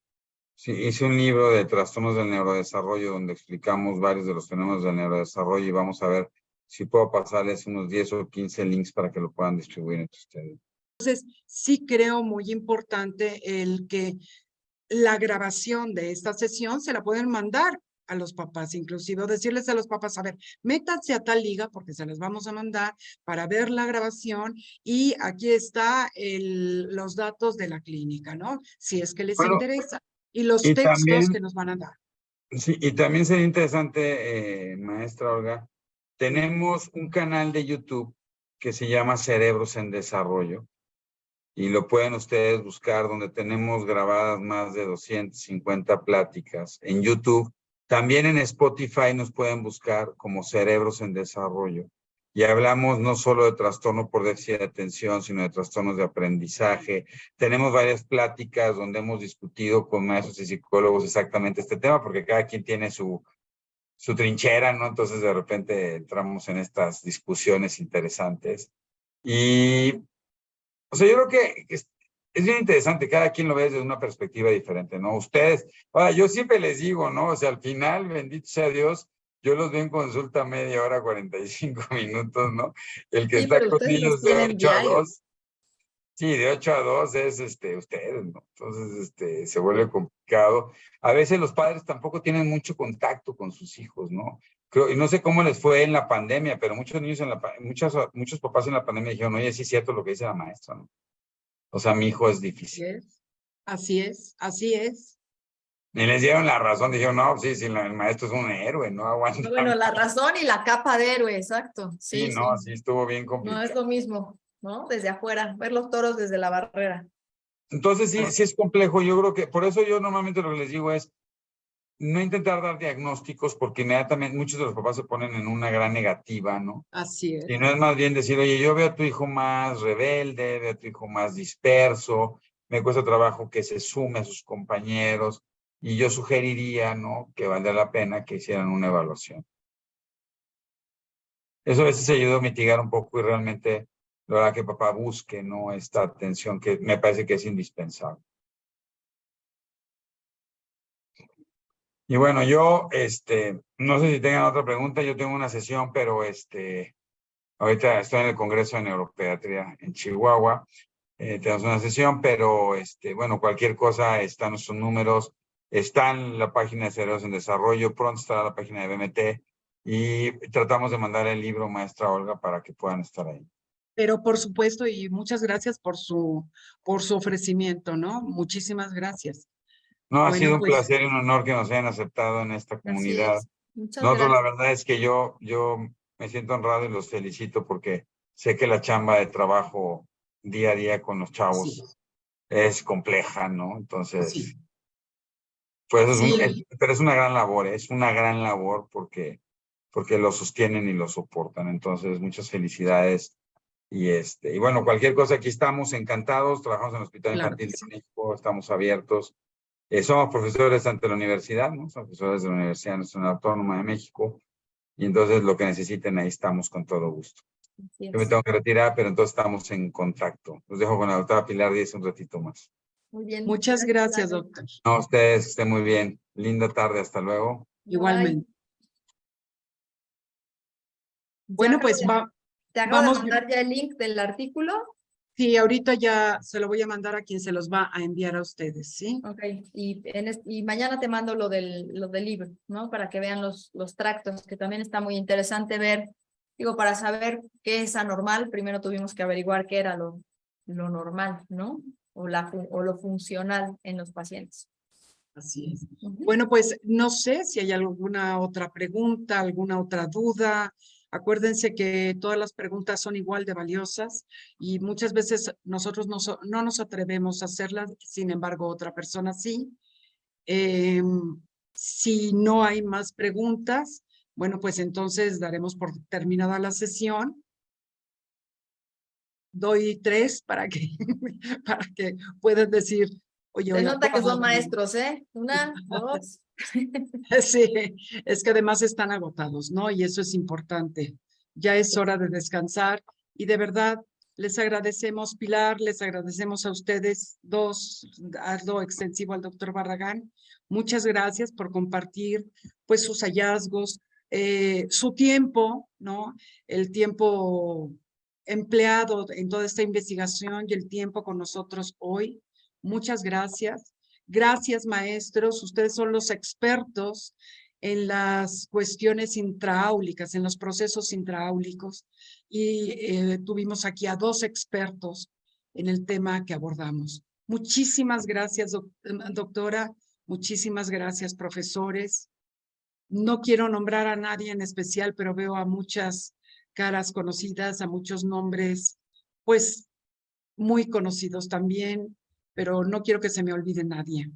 sí, hice un libro de trastornos del neurodesarrollo donde explicamos varios de los fenómenos del neurodesarrollo y vamos a ver si puedo pasarles unos 10 o 15 links para que lo puedan distribuir entre ustedes. Sí creo muy importante el que la grabación de esta sesión se la pueden mandar a los papás, inclusive, o decirles a los papás, a ver, métanse a tal liga porque se les vamos a mandar para ver la grabación y aquí está los datos de la clínica, ¿no? Si es que les Bueno, interesa. Y los y textos también, que nos van a dar. sí, y también sería interesante, maestra Olga, tenemos un canal de YouTube que se llama Cerebros en Desarrollo y lo pueden ustedes buscar donde tenemos grabadas más de 250 pláticas en YouTube También en Spotify nos pueden buscar como Cerebros en Desarrollo. Y hablamos no solo de trastorno por déficit de atención, sino de trastornos de aprendizaje. Tenemos varias pláticas donde hemos discutido con maestros y psicólogos exactamente este tema, porque cada quien tiene su trinchera, ¿no? Entonces de repente entramos en estas discusiones interesantes. Y, o sea, yo creo que es bien interesante, cada quien lo ve desde una perspectiva diferente, ¿no? Ustedes, ahora, yo siempre les digo, ¿no? O sea, al final, bendito sea Dios, yo los veo en consulta media hora, 45 minutos, ¿no? El que Sí, está pero con ustedes los niños de tienen 8 a diario. 2, sí, de 8 a 2 es ustedes, ¿no? Entonces, se vuelve complicado. A veces los padres tampoco tienen mucho contacto con sus hijos, ¿no? Creo, y no sé cómo les fue en la pandemia, pero muchos niños muchos papás en la pandemia dijeron, oye, sí es cierto lo que dice la maestra, ¿no? O sea, mi hijo es difícil. Así es, así es. Y les dieron la razón, dijeron, no, sí, el maestro es un héroe, no aguanta. Bueno, la razón y la capa de héroe, exacto. Sí, Sí, no, sí. sí estuvo bien No es complicado. lo mismo, ¿no? Desde afuera, ver los toros desde la barrera. Entonces, sí es complejo. Yo creo que, por eso yo normalmente lo que les digo es, no intentar dar diagnósticos, porque inmediatamente muchos de los papás se ponen en una gran negativa, ¿no? Así es. Y no es más bien decir, oye, yo veo a tu hijo más rebelde, veo a tu hijo más disperso, me cuesta trabajo que se sume a sus compañeros, y yo sugeriría, ¿no?, que valdría la pena que hicieran una evaluación. Eso a veces ayuda a mitigar un poco y realmente lograr que papá busque, ¿no?, esta atención que me parece que es indispensable. Y bueno, yo, no sé si tengan otra pregunta, yo tengo una sesión, pero ahorita estoy en el Congreso de Neuropediatría en Chihuahua, tenemos una sesión, pero bueno, cualquier cosa, están nuestros números, está en la página de Cerebros en Desarrollo, pronto estará la página de BMT, y tratamos de mandar el libro Maestra Olga para que puedan estar ahí. Pero por supuesto, y muchas gracias por su ofrecimiento, ¿no? Muchísimas gracias. No, ha Bueno, sido un pues placer y un honor que nos hayan aceptado en esta Así comunidad. es. Muchas Nosotros, la gracias. verdad es que yo me siento honrado y los felicito porque sé que la chamba de trabajo día a día con los sí, chavos es compleja, ¿no? Entonces, sí, pues sí, pero es una gran labor, es una gran labor porque lo sostienen y lo soportan. Entonces, muchas felicidades. Y bueno, cualquier cosa, aquí estamos encantados, trabajamos en el Hospital claro Infantil que de sí. México, estamos abiertos. Somos profesores ante la universidad, ¿no? Somos profesores de la Universidad Nacional Autónoma de México. Y entonces lo que necesiten, ahí estamos con todo gusto. Así Yo me es. tengo que retirar, pero entonces estamos en contacto. Los dejo con la doctora Pilar Díez un ratito más. Muy bien. Muchas gracias, Lalo. doctor. No, ustedes estén muy bien. Linda tarde, hasta luego. Bye. Igualmente. Ya Bueno, pues te acabo de vamos. mandar ya el link del artículo. Sí, ahorita ya se lo voy a mandar a quien se los va a enviar a ustedes, ¿sí? Ok, y mañana te mando lo del libro, ¿no? Para que vean los tractos, que también está muy interesante ver. Digo, para saber qué es anormal, primero tuvimos que averiguar qué era lo normal, ¿no? O lo funcional en los pacientes. Así es. Ujú. Bueno, pues no sé si hay alguna otra pregunta, alguna otra duda. Acuérdense que todas las preguntas son igual de valiosas y muchas veces nosotros no nos atrevemos a hacerlas, sin embargo, otra persona sí. Si no hay más preguntas, bueno, pues entonces daremos por terminada la sesión. Doy 3 para que, para que puedan decir, oye, Se hoy nota que son acabo. maestros, ¿eh? 1, 2. Sí, es que además están agotados, ¿no? Y eso es importante. Ya es hora de descansar y de verdad les agradecemos, Pilar, les agradecemos a ustedes dos, hazlo extensivo al doctor Barragán. Muchas gracias por compartir pues sus hallazgos, su tiempo, ¿no? El tiempo empleado en toda esta investigación y el tiempo con nosotros hoy. Muchas gracias. Gracias, maestros. Ustedes son los expertos en las cuestiones intraáulicas, en los procesos intraáulicos. Y tuvimos aquí a 2 expertos en el tema que abordamos. Muchísimas gracias, doctora. Muchísimas gracias, profesores. No quiero nombrar a nadie en especial, pero veo a muchas caras conocidas, a muchos nombres, pues muy conocidos también, pero no quiero que se me olvide nadie.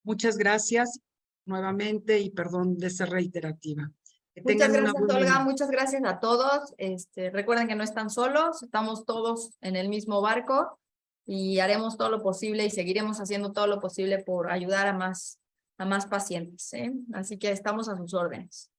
Muchas gracias nuevamente y perdón de ser reiterativa. Que Muchas tengan una gracias, buena Olga. noche. Muchas gracias a todos. Recuerden que no están solos, estamos todos en el mismo barco y haremos todo lo posible y seguiremos haciendo todo lo posible por ayudar a más pacientes, ¿eh? Así que estamos a sus órdenes.